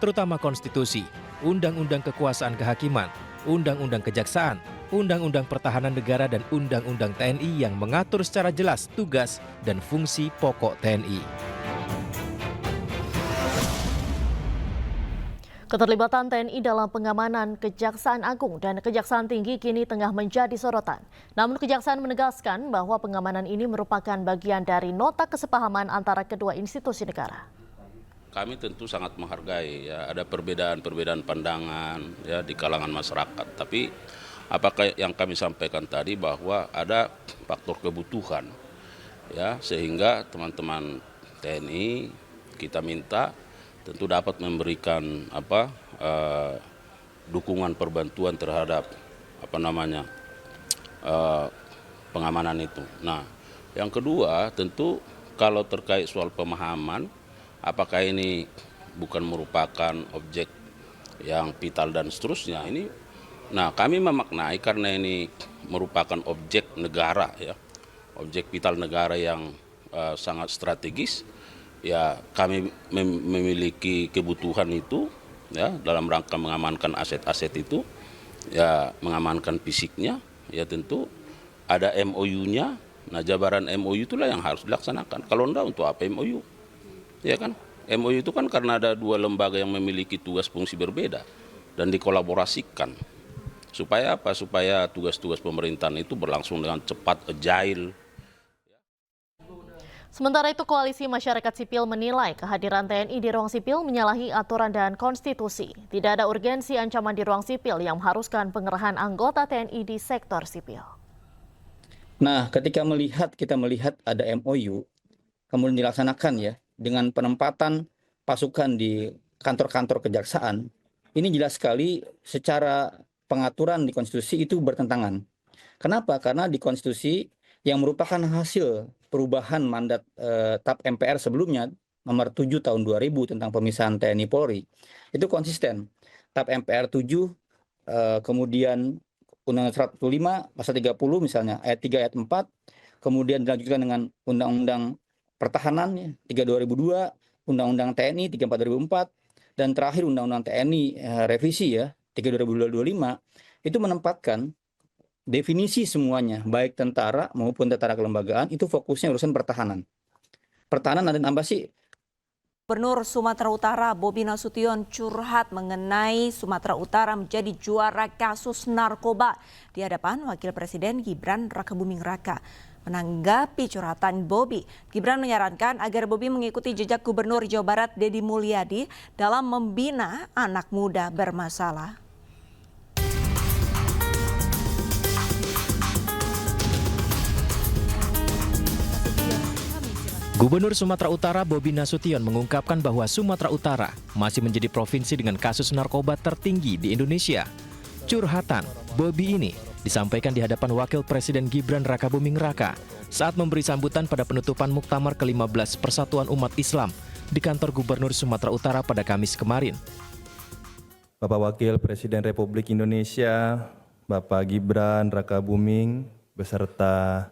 terutama konstitusi, Undang-Undang Kekuasaan Kehakiman, Undang-Undang Kejaksaan, Undang-Undang Pertahanan Negara dan Undang-Undang TNI yang mengatur secara jelas tugas dan fungsi pokok TNI. Keterlibatan TNI dalam pengamanan Kejaksaan Agung dan Kejaksaan Tinggi kini tengah menjadi sorotan. Namun Kejaksaan menegaskan bahwa pengamanan ini merupakan bagian dari nota kesepahaman antara kedua institusi negara. Kami tentu sangat menghargai ya ada perbedaan pandangan ya di kalangan masyarakat. Tapi apakah yang kami sampaikan tadi bahwa ada faktor kebutuhan ya sehingga teman-teman TNI kita minta tentu dapat memberikan dukungan perbantuan terhadap pengamanan itu. Nah, yang kedua tentu kalau terkait soal pemahaman apakah ini bukan merupakan objek yang vital dan seterusnya ini. Nah, kami memaknai karena ini merupakan objek negara ya, objek vital negara yang sangat strategis. Ya, kami memiliki kebutuhan itu ya dalam rangka mengamankan aset-aset itu, ya mengamankan fisiknya, ya tentu ada MOU-nya Nah, jabaran MOU itulah yang harus dilaksanakan. Kalau enggak, untuk apa MOU? Ya kan? MOU itu kan karena ada dua lembaga yang memiliki tugas fungsi berbeda dan dikolaborasikan. Supaya apa? Supaya tugas-tugas pemerintahan itu berlangsung dengan cepat, agile. Sementara itu, Koalisi Masyarakat Sipil menilai kehadiran TNI di ruang sipil menyalahi aturan dan konstitusi. Tidak ada urgensi ancaman di ruang sipil yang mengharuskan pengerahan anggota TNI di sektor sipil. Nah, ketika kita melihat ada MOU, kemudian dilaksanakan ya, dengan penempatan pasukan di kantor-kantor kejaksaan, ini jelas sekali secara pengaturan di konstitusi itu bertentangan. Kenapa? Karena di konstitusi yang merupakan hasil perubahan mandat TAP MPR sebelumnya, nomor 7 tahun 2000 tentang pemisahan TNI Polri, itu konsisten. TAP MPR 7, kemudian Undang-Undang 105, pasal 30 misalnya, ayat 3, ayat 4, kemudian dilanjutkan dengan Undang-Undang Pertahanan 3 2002, Undang-Undang TNI 34 2004, dan terakhir Undang-Undang TNI revisi 3 2025, itu menempatkan definisi semuanya, baik tentara maupun tentara kelembagaan, itu fokusnya urusan pertahanan. Pertahanan ada nambah sih. Gubernur Sumatera Utara Bobi Nasution curhat mengenai Sumatera Utara menjadi juara kasus narkoba di hadapan Wakil Presiden Gibran Rakabuming Raka. Menanggapi curhatan Bobi, Gibran menyarankan agar Bobi mengikuti jejak Gubernur Jawa Barat Deddy Mulyadi dalam membina anak muda bermasalah. Gubernur Sumatera Utara Bobi Nasution mengungkapkan bahwa Sumatera Utara masih menjadi provinsi dengan kasus narkoba tertinggi di Indonesia. Curhatan Bobi ini disampaikan di hadapan Wakil Presiden Gibran Rakabuming Raka saat memberi sambutan pada penutupan Muktamar ke-15 Persatuan Umat Islam di kantor Gubernur Sumatera Utara pada Kamis kemarin. Bapak Wakil Presiden Republik Indonesia, Bapak Gibran Rakabuming beserta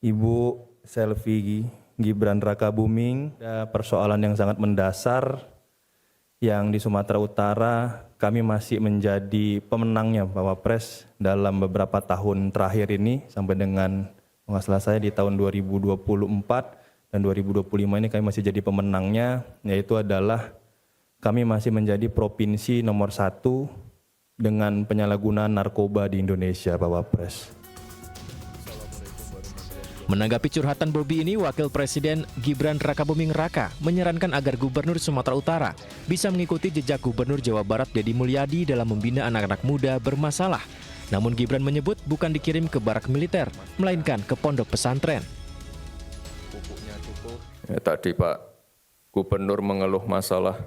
Ibu Selvi Gibran Rakabuming, ada persoalan yang sangat mendasar yang di Sumatera Utara kami masih menjadi pemenangnya Pak Wapres dalam beberapa tahun terakhir ini sampai dengan nggak salah saya di tahun 2024 dan 2025 ini kami masih jadi pemenangnya, yaitu adalah kami masih menjadi provinsi nomor 1 dengan penyalahgunaan narkoba di Indonesia Pak Wapres. Menanggapi curhatan Bobi ini, Wakil Presiden Gibran Rakabuming Raka menyarankan agar Gubernur Sumatera Utara bisa mengikuti jejak Gubernur Jawa Barat Deddy Mulyadi dalam membina anak-anak muda bermasalah. Namun Gibran menyebut bukan dikirim ke barak militer, melainkan ke pondok pesantren. Ya, tadi Pak Gubernur mengeluh masalah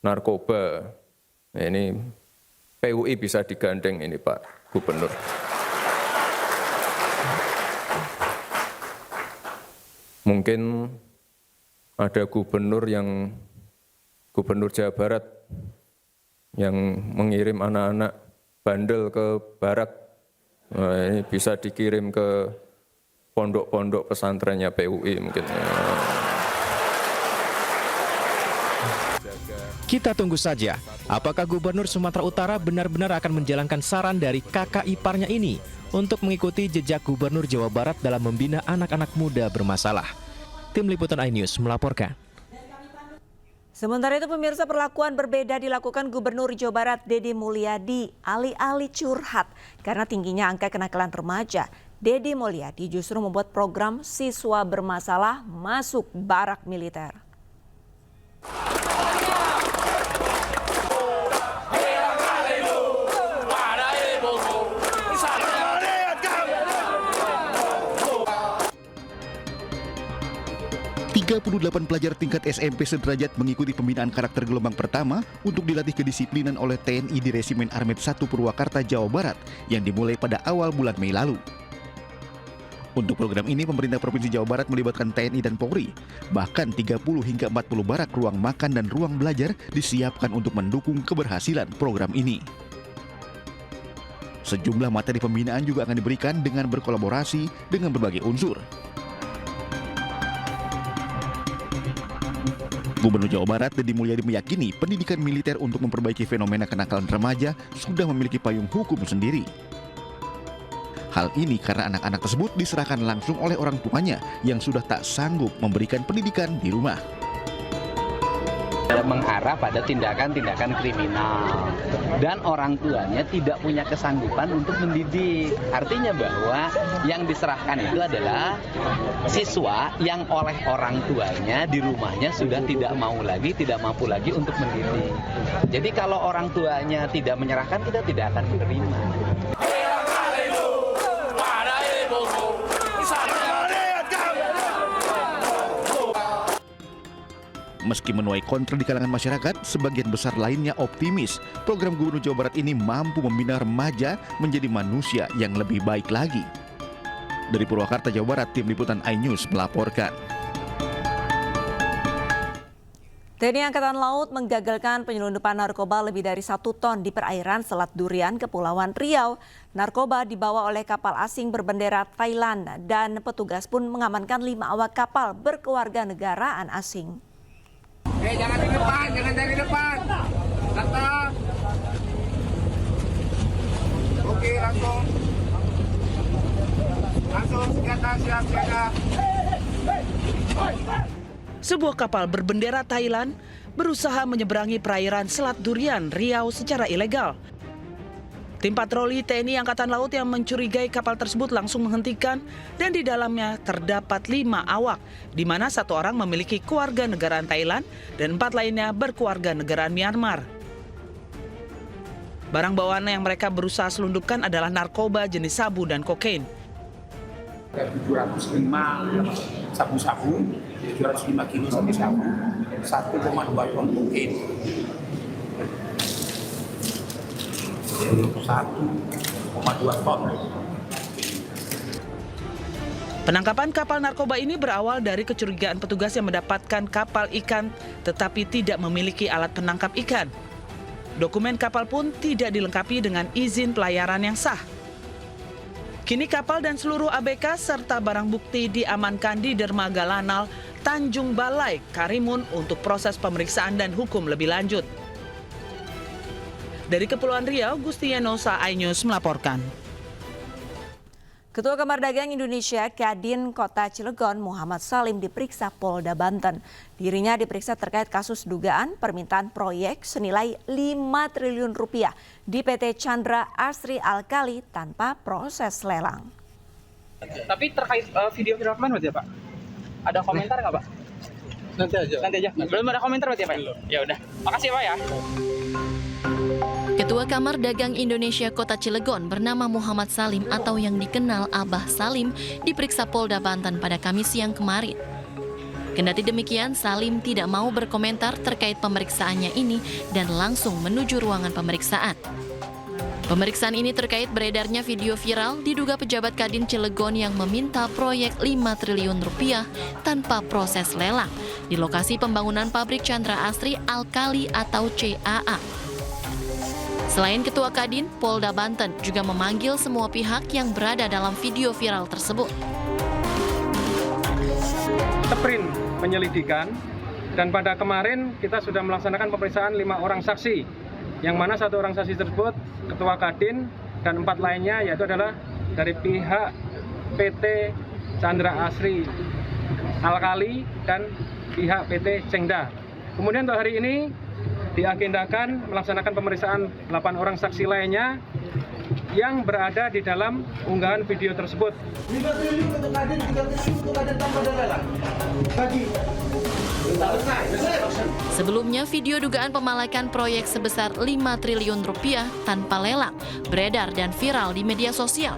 narkoba. Ini PUI bisa digandeng ini Pak Gubernur. Mungkin ada gubernur Jawa Barat yang mengirim anak-anak bandel ke barak. Nah, ini bisa dikirim ke pondok-pondok pesantrennya PUI mungkin. Kita tunggu saja, apakah Gubernur Sumatera Utara benar-benar akan menjalankan saran dari kakak iparnya ini untuk mengikuti jejak Gubernur Jawa Barat dalam membina anak-anak muda bermasalah. Tim Liputan iNews melaporkan. Sementara itu pemirsa, perlakuan berbeda dilakukan Gubernur Jawa Barat Deddy Mulyadi alih-alih curhat karena tingginya angka kenakalan remaja. Deddy Mulyadi justru membuat program siswa bermasalah masuk barak militer. Delapan pelajar tingkat SMP sederajat mengikuti pembinaan karakter gelombang pertama untuk dilatih kedisiplinan oleh TNI di Resimen Armet 1 Purwakarta, Jawa Barat yang dimulai pada awal bulan Mei lalu. Untuk program ini, pemerintah Provinsi Jawa Barat melibatkan TNI dan Polri. Bahkan 30 hingga 40 barak ruang makan dan ruang belajar disiapkan untuk mendukung keberhasilan program ini. Sejumlah materi pembinaan juga akan diberikan dengan berkolaborasi dengan berbagai unsur. Gubernur Jawa Barat Deddy Mulyadi meyakini pendidikan militer untuk memperbaiki fenomena kenakalan remaja sudah memiliki payung hukum sendiri. Hal ini karena anak-anak tersebut diserahkan langsung oleh orang tuanya yang sudah tak sanggup memberikan pendidikan di rumah. Mengarah pada tindakan-tindakan kriminal dan orang tuanya tidak punya kesanggupan untuk mendidik. Artinya bahwa yang diserahkan itu adalah siswa yang oleh orang tuanya di rumahnya sudah tidak mampu lagi untuk mendidik. Jadi kalau orang tuanya tidak menyerahkan, kita tidak akan menerima. Meski menuai kontra di kalangan masyarakat, sebagian besar lainnya optimis program Gubernur Jawa Barat ini mampu membina remaja menjadi manusia yang lebih baik lagi. Dari Purwakarta, Jawa Barat, Tim Liputan iNews melaporkan. TNI Angkatan Laut menggagalkan penyelundupan narkoba lebih dari 1 ton di perairan Selat Durian, Kepulauan Riau. Narkoba dibawa oleh kapal asing berbendera Thailand dan petugas pun mengamankan 5 awak kapal berkewarganegaraan asing. Jangan di depan, jangan dari depan. Kata. Oke, langsung. Langsung senjata siap siaga. Sebuah kapal berbendera Thailand berusaha menyeberangi perairan Selat Durian, Riau secara ilegal. Tim patroli TNI Angkatan Laut yang mencurigai kapal tersebut langsung menghentikan dan di dalamnya terdapat 5 awak, di mana 1 orang memiliki kewarganegaraan Thailand dan 4 lainnya berkewarganegaraan Myanmar. Barang bawaan yang mereka berusaha selundupkan adalah narkoba jenis sabu dan kokain. 705 sabu-sabu, 705 kilo sabu-sabu, 1,2 ton kokain. 1,2 ton. Penangkapan kapal narkoba ini berawal dari kecurigaan petugas yang mendapatkan kapal ikan tetapi tidak memiliki alat penangkap ikan. Dokumen kapal pun tidak dilengkapi dengan izin pelayaran yang sah. Kini kapal dan seluruh ABK serta barang bukti diamankan di Dermaga Lanal, Tanjung Balai, Karimun untuk proses pemeriksaan dan hukum lebih lanjut. Dari Kepulauan Riau, Gustianosa iNews melaporkan. Ketua Kamar Dagang Indonesia Kadin Kota Cilegon Muhammad Salim diperiksa Polda Banten. Dirinya diperiksa terkait kasus dugaan permintaan proyek senilai 5 triliun rupiah di PT Chandra Asri Alkali tanpa proses lelang. Tapi terkait video viral kemarin berarti ya Pak? Ada komentar nggak Pak? Nanti aja. Belum ada komentar berarti ya Pak? Ya udah. Makasih Pak ya. Ketua Kamar Dagang Indonesia Kota Cilegon bernama Muhammad Salim atau yang dikenal Abah Salim diperiksa Polda Banten pada Kamis siang kemarin. Kendati demikian, Salim tidak mau berkomentar terkait pemeriksaannya ini dan langsung menuju ruangan pemeriksaan. Pemeriksaan ini terkait beredarnya video viral diduga pejabat Kadin Cilegon yang meminta proyek 5 triliun rupiah tanpa proses lelang di lokasi pembangunan pabrik Chandra Asri Alkali atau CAA. Selain Ketua Kadin, Polda Banten juga memanggil semua pihak yang berada dalam video viral tersebut. Sprint penyelidikan dan pada kemarin kita sudah melaksanakan pemeriksaan 5 orang saksi, yang mana 1 orang saksi tersebut Ketua Kadin dan 4 lainnya yaitu adalah dari pihak PT Chandra Asri Alkali dan pihak PT Cengda. Kemudian untuk hari ini diagendakan melaksanakan pemeriksaan 8 orang saksi lainnya yang berada di dalam unggahan video tersebut. 5 triliun untuk Kadin, 3 triliun untuk Kadin tanpa lelang. Bagi. Sebelumnya, video dugaan pemalakan proyek sebesar 5 triliun rupiah tanpa lelang beredar dan viral di media sosial.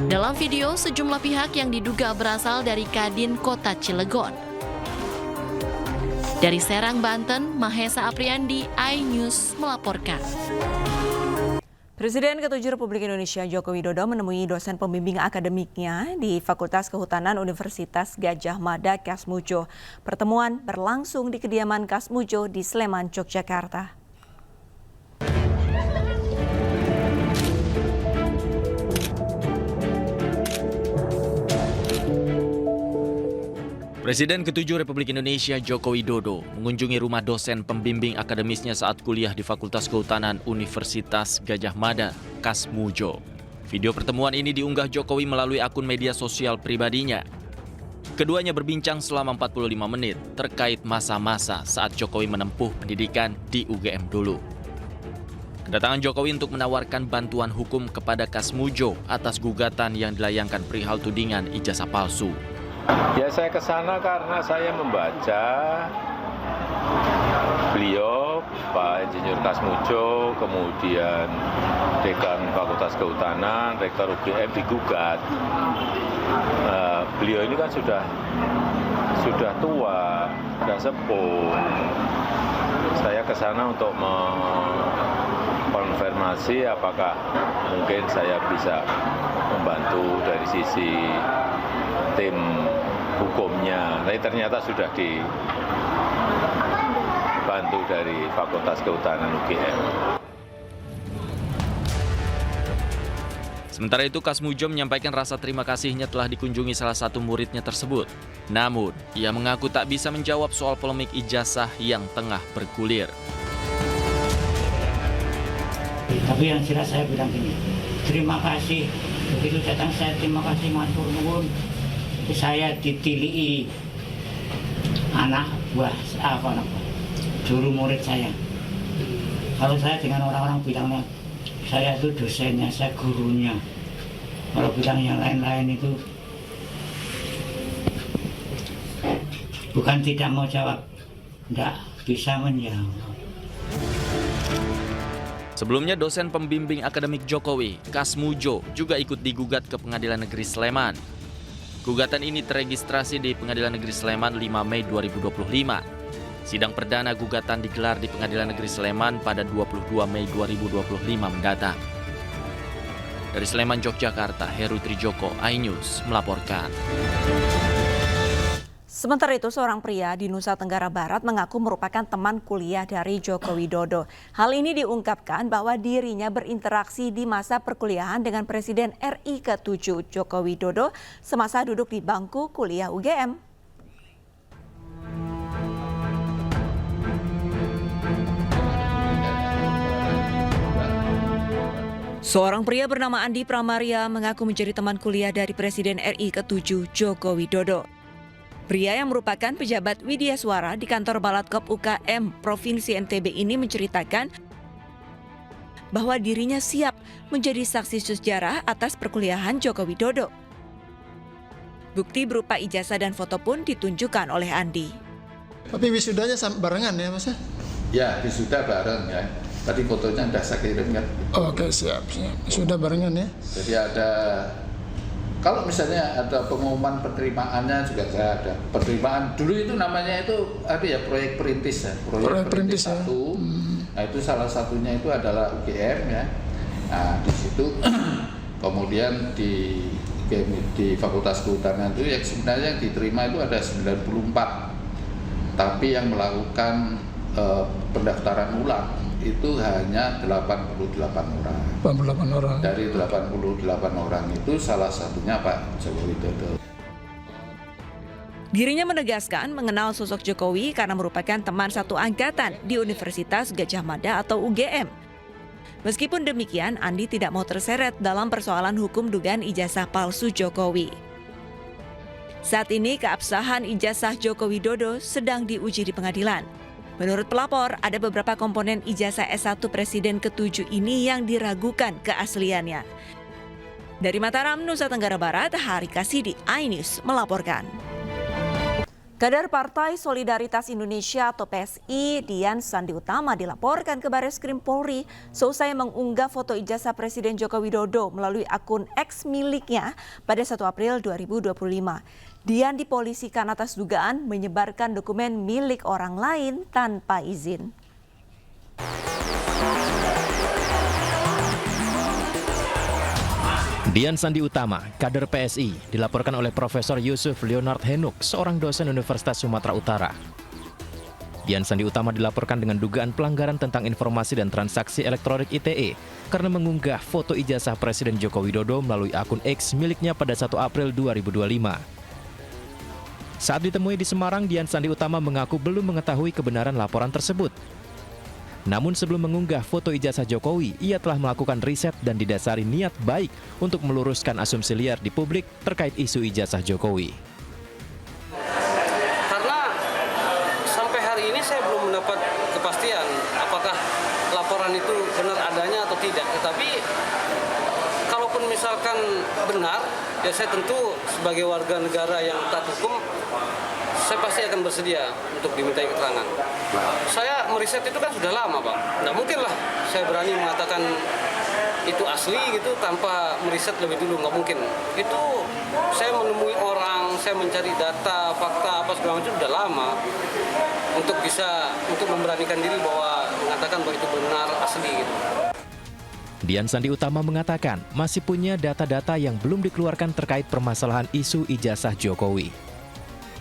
Dalam video, sejumlah pihak yang diduga berasal dari Kadin Kota Cilegon. Dari Serang, Banten, Mahesa Apriandi, iNews melaporkan. Presiden ke-7 Republik Indonesia Joko Widodo menemui dosen pembimbing akademiknya di Fakultas Kehutanan Universitas Gadjah Mada Kasmujo. Pertemuan berlangsung di kediaman Kasmujo di Sleman, Yogyakarta. Presiden ke-7 Republik Indonesia Joko Widodo mengunjungi rumah dosen pembimbing akademisnya saat kuliah di Fakultas Kehutanan Universitas Gadjah Mada, Kasmujo. Video pertemuan ini diunggah Jokowi melalui akun media sosial pribadinya. Keduanya berbincang selama 45 menit terkait masa-masa saat Jokowi menempuh pendidikan di UGM dulu. Kedatangan Jokowi untuk menawarkan bantuan hukum kepada Kasmujo atas gugatan yang dilayangkan perihal tudingan ijazah palsu. Ya, saya ke sana karena saya membaca beliau, Pak Insinyur Kasmujo, kemudian Dekan Fakultas Kehutanan, Rektor UGM digugat. Beliau ini kan sudah tua, sudah sepuh. Saya ke sana untuk mengkonfirmasi apakah mungkin saya bisa membantu dari sisi tim hukumnya. Tapi ternyata sudah dibantu dari Fakultas Kehutanan UGM. Sementara itu, Kasmujo menyampaikan rasa terima kasihnya telah dikunjungi salah satu muridnya tersebut. Namun, ia mengaku tak bisa menjawab soal polemik ijazah yang tengah bergulir. Tapi yang jelas saya bilang gini, terima kasih. Begitu datang saya terima kasih, matur nuwun. Saya ditilii anak buah juru murid saya. Kalau saya dengan orang-orang bilangnya saya itu dosennya, saya gurunya. Kalau bilang yang lain-lain itu bukan tidak mau jawab, tidak bisa menjawab. Sebelumnya, dosen pembimbing akademik Jokowi, Kasmujo, juga ikut digugat ke Pengadilan Negeri Sleman. Gugatan ini teregistrasi di Pengadilan Negeri Sleman 5 Mei 2025. Sidang perdana gugatan digelar di Pengadilan Negeri Sleman pada 22 Mei 2025 mendatang. Dari Sleman, Yogyakarta, Heru Trijoko, iNews melaporkan. Sementara itu, seorang pria di Nusa Tenggara Barat mengaku merupakan teman kuliah dari Joko Widodo. Hal ini diungkapkan bahwa dirinya berinteraksi di masa perkuliahan dengan Presiden RI ke-7 Joko Widodo semasa duduk di bangku kuliah UGM. Seorang pria bernama Andi Pramaria mengaku menjadi teman kuliah dari Presiden RI ke-7 Joko Widodo. Pria yang merupakan pejabat Widya Suara di kantor Balatkop UKM Provinsi NTB ini menceritakan bahwa dirinya siap menjadi saksi sejarah atas perkuliahan Joko Widodo. Bukti berupa ijazah dan foto pun ditunjukkan oleh Andi. Tapi wisudanya barengan ya, Mas? Ya, wisuda bareng ya. Tadi fotonya udah saya kirim kan. Oke, siap. Sudah barengan ya. Jadi ada, kalau misalnya ada pengumuman penerimaannya juga saya ada. Penerimaan dulu itu namanya itu proyek perintis ya. Proyek perintis 1. Nah, itu salah satunya itu adalah UGM ya. Nah, di situ kemudian di Fakultas Kehutanan itu yang sebenarnya yang diterima itu ada 94. Tapi yang melakukan pendaftaran ulang itu hanya 88 orang. 88 orang. Dari 88 orang itu salah satunya Pak Joko Widodo. Dirinya menegaskan mengenal sosok Jokowi karena merupakan teman satu angkatan di Universitas Gadjah Mada atau UGM. Meskipun demikian, Andi tidak mau terseret dalam persoalan hukum dugaan ijazah palsu Jokowi. Saat ini keabsahan ijazah Joko Widodo sedang diuji di pengadilan. Menurut pelapor, ada beberapa komponen ijazah S1 Presiden ke-7 ini yang diragukan keasliannya. Dari Mataram, Nusa Tenggara Barat, Hari Kasidi, iNews melaporkan. Kader Partai Solidaritas Indonesia atau PSI, Dian Sandi Utama dilaporkan ke Bareskrim Polri seusai mengunggah foto ijazah Presiden Joko Widodo melalui akun X miliknya pada 1 April 2025. Dian dipolisikan atas dugaan menyebarkan dokumen milik orang lain tanpa izin. Dian Sandi Utama, kader PSI, dilaporkan oleh Profesor Yusuf Leonard Henuk, seorang dosen Universitas Sumatera Utara. Dian Sandi Utama dilaporkan dengan dugaan pelanggaran tentang informasi dan transaksi elektronik ITE karena mengunggah foto ijazah Presiden Joko Widodo melalui akun X miliknya pada 1 April 2025. Saat ditemui di Semarang, Dian Sandi Utama mengaku belum mengetahui kebenaran laporan tersebut. Namun sebelum mengunggah foto ijazah Jokowi, ia telah melakukan riset dan didasari niat baik untuk meluruskan asumsi liar di publik terkait isu ijazah Jokowi. Karena sampai hari ini saya belum mendapat kepastian apakah laporan itu benar adanya atau tidak. Tetapi kalaupun misalkan benar, ya saya tentu sebagai warga negara yang taat hukum, saya pasti akan bersedia untuk dimintai keterangan. Saya meriset itu kan sudah lama, Pak. Nggak mungkin lah saya berani mengatakan itu asli gitu tanpa meriset lebih dulu, nggak mungkin. Itu saya menemui orang, saya mencari data, fakta, apa segala macam sudah lama untuk memberanikan diri bahwa mengatakan bahwa itu benar asli gitu. Dian Sandi Utama mengatakan masih punya data-data yang belum dikeluarkan terkait permasalahan isu ijazah Jokowi.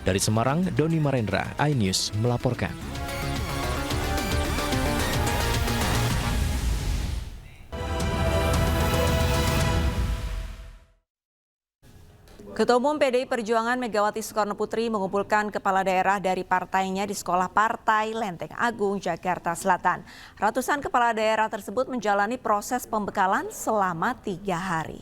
Dari Semarang, Doni Marendra, iNews melaporkan. Ketua Umum PDI Perjuangan Megawati Soekarnoputri mengumpulkan kepala daerah dari partainya di Sekolah Partai Lenteng Agung, Jakarta Selatan. Ratusan kepala daerah tersebut menjalani proses pembekalan selama 3 hari.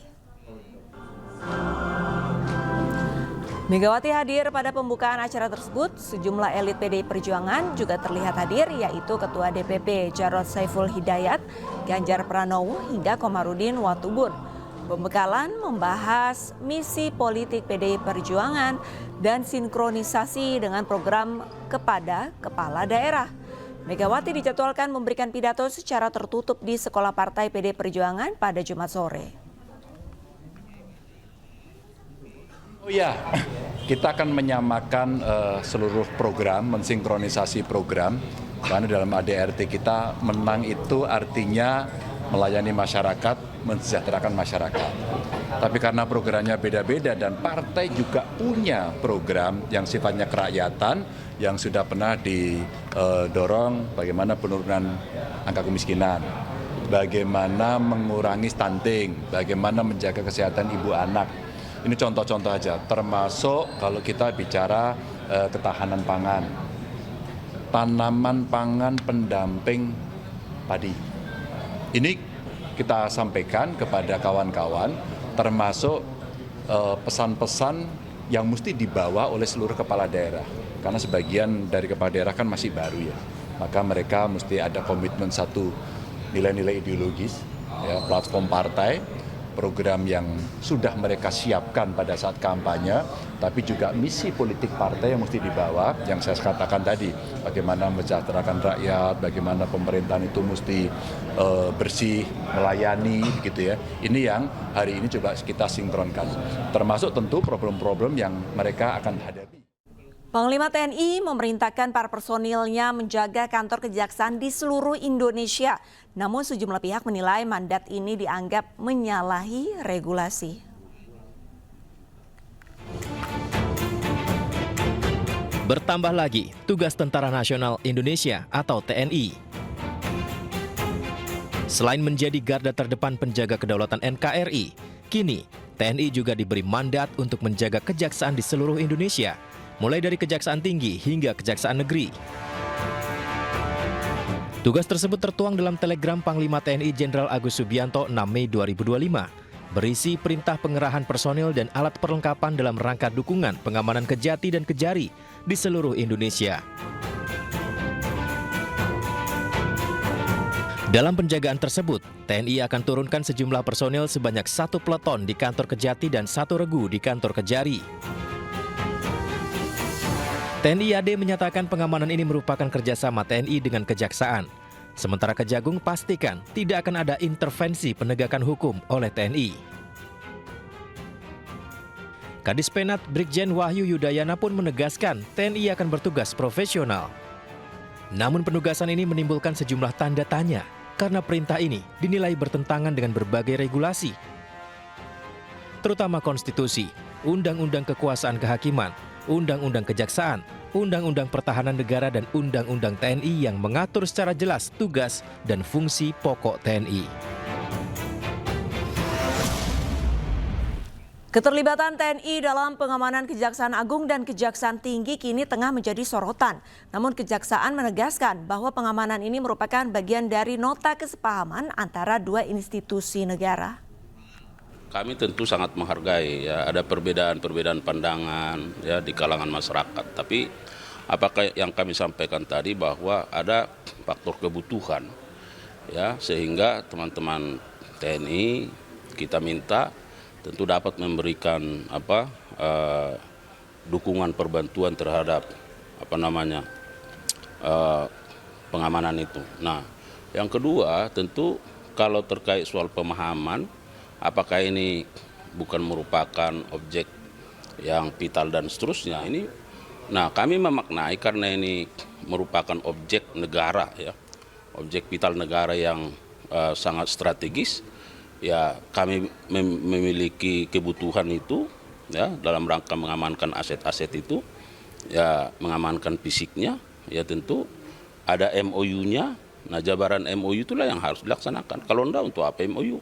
Megawati hadir pada pembukaan acara tersebut. Sejumlah elit PDI Perjuangan juga terlihat hadir, yaitu Ketua DPP Jarod Saiful Hidayat, Ganjar Pranowo hingga Komarudin Watubun. Pembekalan membahas misi politik PDI Perjuangan dan sinkronisasi dengan program kepada kepala daerah. Megawati dijadwalkan memberikan pidato secara tertutup di Sekolah Partai PDI Perjuangan pada Jumat sore. Oh ya, kita akan menyamakan seluruh program, mensinkronisasi program. Karena dalam ADRT kita menang itu artinya melayani masyarakat, mensejahterakan masyarakat. Tapi karena programnya beda-beda dan partai juga punya program yang sifatnya kerakyatan yang sudah pernah didorong, bagaimana penurunan angka kemiskinan, bagaimana mengurangi stunting, bagaimana menjaga kesehatan ibu anak. Ini contoh-contoh aja, termasuk kalau kita bicara ketahanan pangan, tanaman pangan pendamping padi. Ini kita sampaikan kepada kawan-kawan, termasuk pesan-pesan yang mesti dibawa oleh seluruh kepala daerah. Karena sebagian dari kepala daerah kan masih baru ya, maka mereka mesti ada komitmen satu, nilai-nilai ideologis, ya, platform partai, program yang sudah mereka siapkan pada saat kampanye, tapi juga misi politik partai yang mesti dibawa, yang saya katakan tadi, bagaimana mensejahterakan rakyat, bagaimana pemerintahan itu mesti bersih, melayani, gitu ya. Ini yang hari ini coba kita sinkronkan, termasuk tentu problem-problem yang mereka akan hadapi. Panglima TNI memerintahkan para personilnya menjaga kantor kejaksaan di seluruh Indonesia. Namun sejumlah pihak menilai mandat ini dianggap menyalahi regulasi. Bertambah lagi tugas Tentara Nasional Indonesia atau TNI. Selain menjadi garda terdepan penjaga kedaulatan NKRI, kini TNI juga diberi mandat untuk menjaga kejaksaan di seluruh Indonesia, mulai dari Kejaksaan Tinggi hingga Kejaksaan Negeri. Tugas tersebut tertuang dalam telegram Panglima TNI Jenderal Agus Subianto 6 Mei 2025, berisi perintah pengerahan personil dan alat perlengkapan dalam rangka dukungan pengamanan Kejati dan Kejari di seluruh Indonesia. Dalam penjagaan tersebut, TNI akan turunkan sejumlah personil sebanyak 1 peleton di kantor Kejati dan 1 regu di kantor Kejari. TNI AD menyatakan pengamanan ini merupakan kerjasama TNI dengan Kejaksaan. Sementara Kejagung pastikan tidak akan ada intervensi penegakan hukum oleh TNI. Kadis Penat Brigjen Wahyu Yudayana pun menegaskan TNI akan bertugas profesional. Namun penugasan ini menimbulkan sejumlah tanda tanya karena perintah ini dinilai bertentangan dengan berbagai regulasi, terutama konstitusi, Undang-Undang Kekuasaan Kehakiman, Undang-Undang Kejaksaan, Undang-Undang Pertahanan Negara dan Undang-Undang TNI yang mengatur secara jelas tugas dan fungsi pokok TNI. Keterlibatan TNI dalam pengamanan Kejaksaan Agung dan Kejaksaan Tinggi kini tengah menjadi sorotan. Namun Kejaksaan menegaskan bahwa pengamanan ini merupakan bagian dari nota kesepahaman antara dua institusi negara. Kami tentu sangat menghargai ya ada perbedaan pandangan ya di kalangan masyarakat. Tapi apakah yang kami sampaikan tadi bahwa ada faktor kebutuhan ya sehingga teman-teman TNI kita minta tentu dapat memberikan dukungan perbantuan terhadap pengamanan itu. Nah, yang kedua tentu kalau terkait soal pemahaman apakah ini bukan merupakan objek yang vital dan seterusnya ini. Nah, kami memaknai karena ini merupakan objek negara ya, objek vital negara yang sangat strategis. Ya kami memiliki kebutuhan itu ya dalam rangka mengamankan aset-aset itu ya mengamankan fisiknya ya tentu ada MOU-nya. Nah jabaran MOU itulah yang harus dilaksanakan. Kalau enggak untuk apa MOU?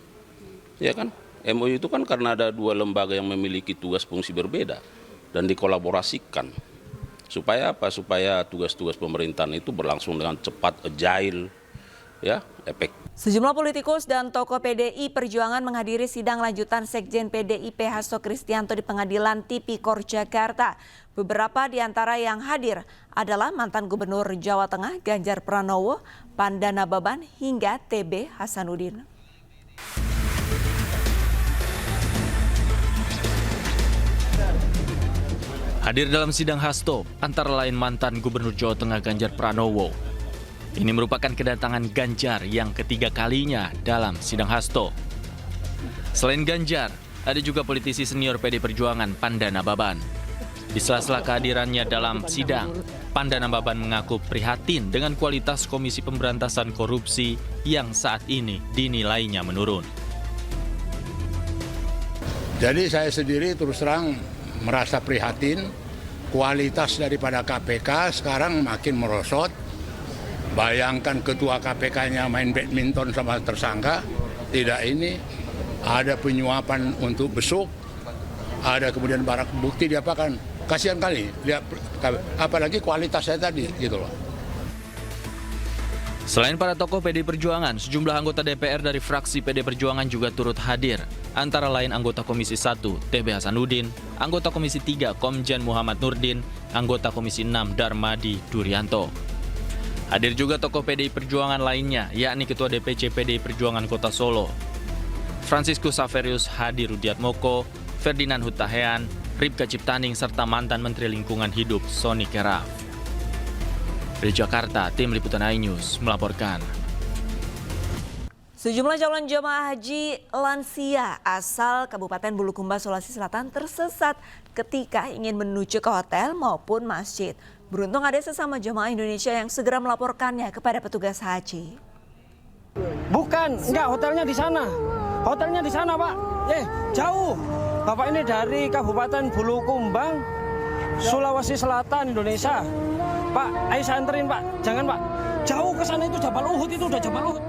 Ya kan? MOU itu kan karena ada dua lembaga yang memiliki tugas fungsi berbeda dan dikolaborasikan. Supaya apa? Supaya tugas-tugas pemerintahan itu berlangsung dengan cepat, agile, ya, efektif. Sejumlah politikus dan tokoh PDI Perjuangan menghadiri sidang lanjutan Sekjen PDIP Hasto Kristianto di Pengadilan Tipikor Jakarta. Beberapa di antara yang hadir adalah mantan Gubernur Jawa Tengah Ganjar Pranowo, Pandana Baban hingga TB Hasanuddin. Hadir dalam sidang Hasto antara lain mantan Gubernur Jawa Tengah Ganjar Pranowo. Ini merupakan kedatangan Ganjar yang ketiga kalinya dalam sidang Hasto. Selain Ganjar, ada juga politisi senior PD Perjuangan Pandana Baban. Di sela-sela kehadirannya dalam sidang, Pandana Baban mengaku prihatin dengan kualitas Komisi Pemberantasan Korupsi yang saat ini dinilainya menurun. Jadi saya sendiri terus terang merasa prihatin, kualitas daripada KPK sekarang makin merosot. Bayangkan ketua KPK-nya main badminton sama tersangka, tidak ini, ada penyuapan untuk besuk, ada kemudian barang bukti diapakan. Kasihan kali, lihat apalagi kualitas saya tadi gitu loh. Selain para tokoh PD Perjuangan, sejumlah anggota DPR dari fraksi PD Perjuangan juga turut hadir. Antara lain anggota Komisi 1 TB Hasanuddin, anggota Komisi 3 Komjen Muhammad Nurdin, anggota Komisi 6 Darmadi Durianto. Hadir juga tokoh PDI Perjuangan lainnya, yakni Ketua DPC PDI Perjuangan Kota Solo, Franciscus Saverius Hadi Rudiatmoko, Ferdinand Hutahean, Ripka Ciptaning, serta mantan Menteri Lingkungan Hidup Sony Keraf. Dari Jakarta, tim Liputan iNews melaporkan. Sejumlah calon jemaah haji lansia asal Kabupaten Bulukumba, Sulawesi Selatan tersesat ketika ingin menuju ke hotel maupun masjid. Beruntung ada sesama jemaah Indonesia yang segera melaporkannya kepada petugas haji. Bukan, enggak, hotelnya di sana. Hotelnya di sana, Pak. Jauh. Bapak ini dari Kabupaten Bulukumba, Sulawesi Selatan, Indonesia. Pak, ayo saya anterin, Pak. Jangan, Pak. Jauh ke sana, itu Jabal Uhud, itu udah Jabal Uhud.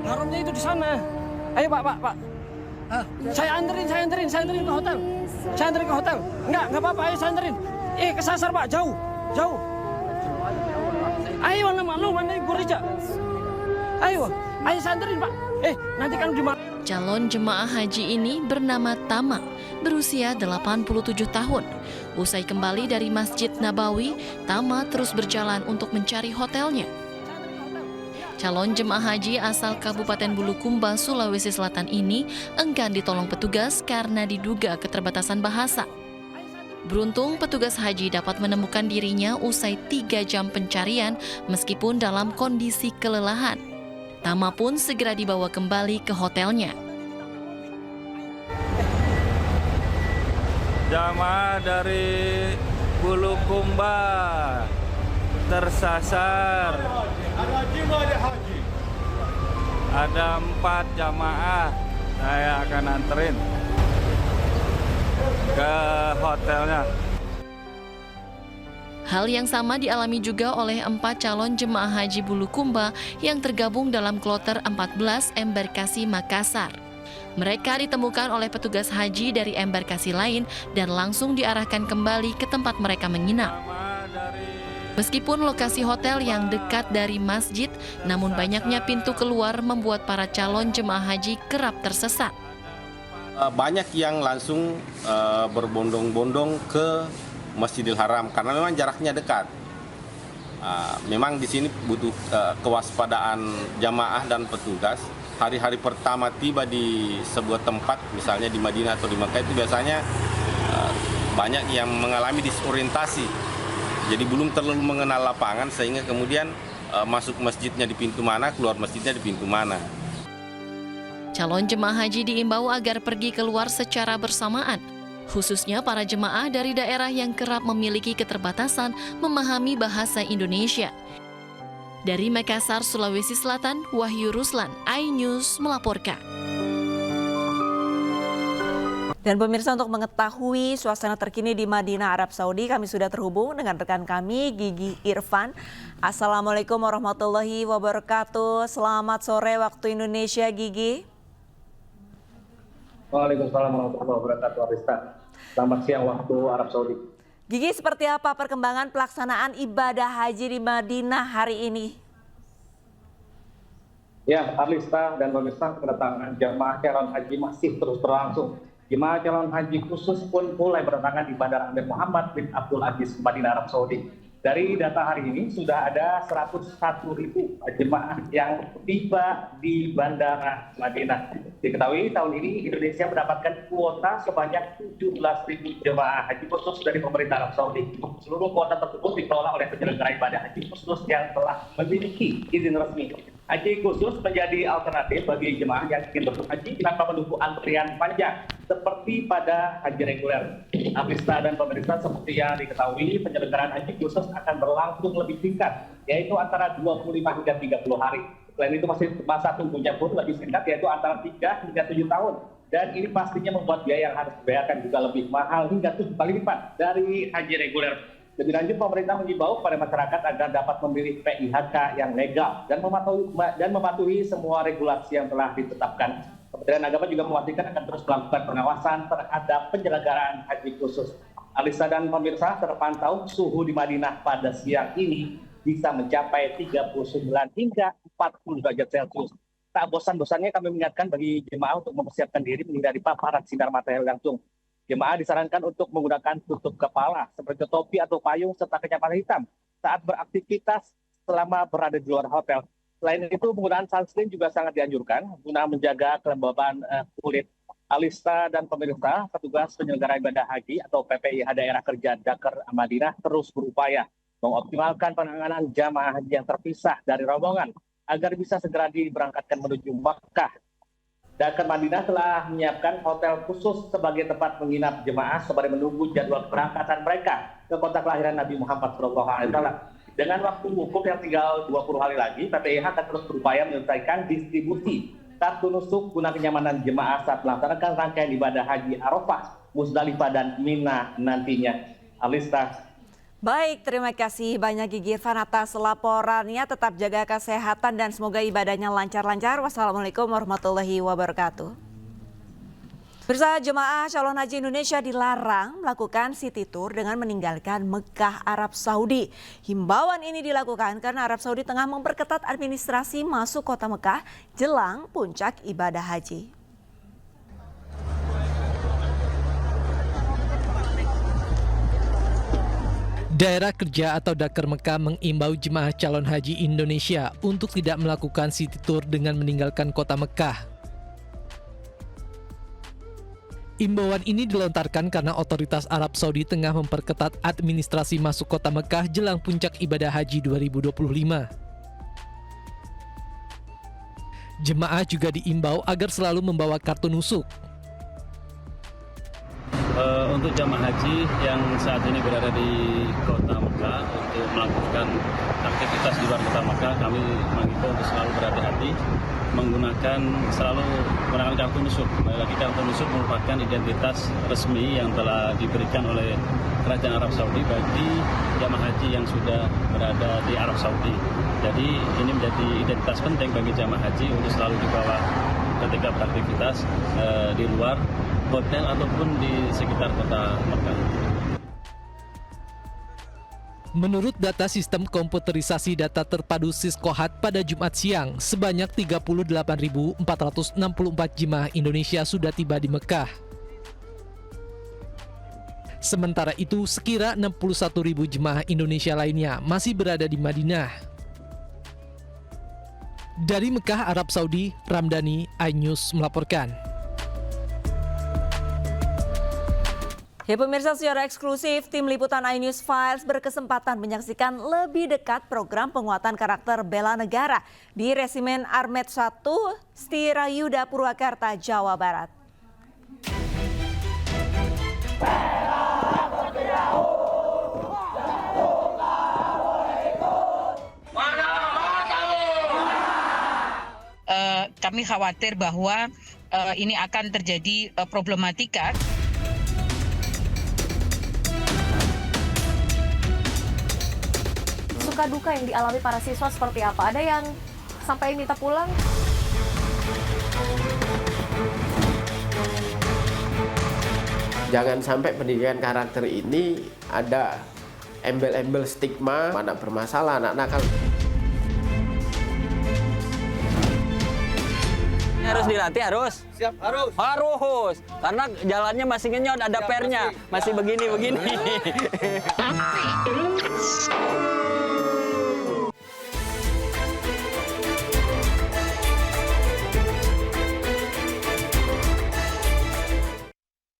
Haramnya itu di sana. Ayo, Pak. Saya anterin ke hotel. Saya anterin ke hotel. Enggak apa-apa, ayo saya anterin. Kesasar, Pak, jauh. Ayo mana Ibu Rija. Ayo saya anterin, Pak. Nanti kan di mana? Calon jemaah haji ini bernama Tama, berusia 87 tahun. Usai kembali dari Masjid Nabawi, Tama terus berjalan untuk mencari hotelnya. Calon jemaah haji asal Kabupaten Bulukumba, Sulawesi Selatan ini enggan ditolong petugas karena diduga keterbatasan bahasa. Beruntung petugas haji dapat menemukan dirinya usai 3 jam pencarian meskipun dalam kondisi kelelahan. Tama pun segera dibawa kembali ke hotelnya. Jamaah dari Bulukumba tersasar. Ada 4 jamaah. Saya akan anterin ke hotelnya. Hal yang sama dialami juga oleh 4 calon jemaah haji Bulukumba yang tergabung dalam kloter 14 Embarkasi Makassar. Mereka ditemukan oleh petugas haji dari embarkasi lain dan langsung diarahkan kembali ke tempat mereka menginap. Meskipun lokasi hotel yang dekat dari masjid, namun banyaknya pintu keluar membuat para calon jemaah haji kerap tersesat. Banyak yang langsung berbondong-bondong ke Masjidil Haram karena memang jaraknya dekat. Memang di sini butuh kewaspadaan jamaah dan petugas. Hari-hari pertama tiba di sebuah tempat, misalnya di Madinah atau di Makkah, itu biasanya banyak yang mengalami disorientasi. Jadi belum terlalu mengenal lapangan sehingga kemudian masuk masjidnya di pintu mana, keluar masjidnya di pintu mana. Calon jemaah haji diimbau agar pergi keluar secara bersamaan, khususnya para jemaah dari daerah yang kerap memiliki keterbatasan memahami bahasa Indonesia. Dari Makassar, Sulawesi Selatan, Wahyu Ruslan, iNews melaporkan. Dan pemirsa, untuk mengetahui suasana terkini di Madinah, Arab Saudi, kami sudah terhubung dengan rekan kami, Gigi Irfan. Assalamualaikum warahmatullahi wabarakatuh. Selamat sore waktu Indonesia, Gigi. Waalaikumsalam warahmatullahi wabarakatuh, Arista. Selamat siang waktu Arab Saudi. Gigi, seperti apa perkembangan pelaksanaan ibadah haji di Madinah hari ini? Ya, Arista dan pemirsa, kedatangan jamaah calon haji masih terus berlangsung. Jemaah calon haji khusus pun mulai berdatangan di Bandara Amir Muhammad bin Abdul Aziz, Madinah, Arab Saudi. Dari data hari ini sudah ada 101.000 jemaah yang tiba di Bandara Madinah. Diketahui tahun ini Indonesia mendapatkan kuota sebanyak 17.000 jemaah haji khusus dari pemerintah Arab Saudi. Seluruh kuota tersebut dikelola oleh penyelenggara ibadah haji khusus yang telah memiliki izin resmi. Haji khusus menjadi alternatif bagi jemaah yang ingin berhaji tanpa menunggu antrian panjang seperti pada haji reguler. Arista dan pemerintah, seperti yang diketahui, penyelenggaraan haji khusus akan berlangsung lebih singkat, yaitu antara 25 hingga 30 hari. Selain itu masih masa tunggunya pun lebih singkat, yaitu antara 3 hingga 7 tahun. Dan ini pastinya membuat biaya yang harus dibayarkan juga lebih mahal hingga 7 kali lipat dari haji reguler. Lebih lanjut, pemerintah mengimbau kepada masyarakat agar dapat memilih PIHK yang legal dan mematuhi semua regulasi yang telah ditetapkan. Kementerian Agama juga memastikan akan terus melakukan pengawasan terhadap penyelenggaraan haji khusus. Alisa dan pemirsa, terpantau suhu di Madinah pada siang ini bisa mencapai 39 hingga 40 derajat Celcius. Tak bosan-bosannya kami mengingatkan bagi jemaah untuk mempersiapkan diri menghindari paparan sinar matahari langsung. Jemaah disarankan untuk menggunakan tutup kepala seperti topi atau payung serta kacamata hitam saat beraktivitas selama berada di luar hotel. Selain itu, penggunaan sunscreen juga sangat dianjurkan guna menjaga kelembaban kulit. Alista dan pemirsa, petugas penyelenggara ibadah haji atau PPIH Daerah Kerja Dakar Madinah terus berupaya mengoptimalkan penanganan jamaah haji yang terpisah dari rombongan agar bisa segera diberangkatkan menuju Makkah. Dakar Madinah telah menyiapkan hotel khusus sebagai tempat menginap jemaah sembari menunggu jadwal keberangkatan mereka ke kota kelahiran Nabi Muhammad SAW. Dengan waktu wukuf yang tinggal 20 hari lagi, PPIH akan terus berupaya menyelesaikan distribusi kartu nusuk guna kenyamanan jemaah saat melaksanakan rangkaian ibadah haji Arafah, Musdalifah, dan Mina nantinya. Alista. Baik, terima kasih banyak Gigi Irfan atas laporannya. Tetap jaga kesehatan dan semoga ibadahnya lancar-lancar. Wassalamualaikum warahmatullahi wabarakatuh. Bersama jemaah calon haji Indonesia dilarang melakukan city tour dengan meninggalkan Mekah, Arab Saudi. Himbauan ini dilakukan karena Arab Saudi tengah memperketat administrasi masuk kota Mekah jelang puncak ibadah haji. Daerah Kerja atau Dakar Mekah mengimbau jemaah calon haji Indonesia untuk tidak melakukan city tour dengan meninggalkan kota Mekah. Imbauan ini dilontarkan karena otoritas Arab Saudi tengah memperketat administrasi masuk kota Mekah jelang puncak ibadah haji 2025. Jemaah juga diimbau agar selalu membawa kartu nusuk. Untuk jamaah haji yang saat ini berada di kota Mekah untuk melakukan aktivitas di luar kota Mekah, kami mengimbau untuk selalu berhati-hati selalu menggunakan kartu nusuk. Kembali lagi, kartu nusuk merupakan identitas resmi yang telah diberikan oleh Kerajaan Arab Saudi bagi jamaah haji yang sudah berada di Arab Saudi. Jadi ini menjadi identitas penting bagi jamaah haji untuk selalu dibawa ketika setiap aktivitas di luar hotel ataupun di sekitar kota Mekah. Menurut data sistem komputerisasi data terpadu Siskohat pada Jumat siang, sebanyak 38.464 jemaah Indonesia sudah tiba di Mekah. Sementara itu, sekira 61.000 jemaah Indonesia lainnya masih berada di Madinah. Dari Mekah, Arab Saudi, Ramdhani, iNews melaporkan. Ya pemirsa, secara eksklusif, tim liputan iNews Files berkesempatan menyaksikan lebih dekat program penguatan karakter bela negara di Resimen Armet 1, Stirayuda, Purwakarta, Jawa Barat. Kami khawatir bahwa ini akan terjadi problematika. Suka duka yang dialami para siswa seperti apa? Ada yang sampai minta pulang? Jangan sampai pendidikan karakter ini ada embel-embel stigma, anak bermasalah, anak nakal. Harus dilatih, harus? Siap, harus. Harus, karena jalannya masih ngenyot, ada pernya, masih begini-begini.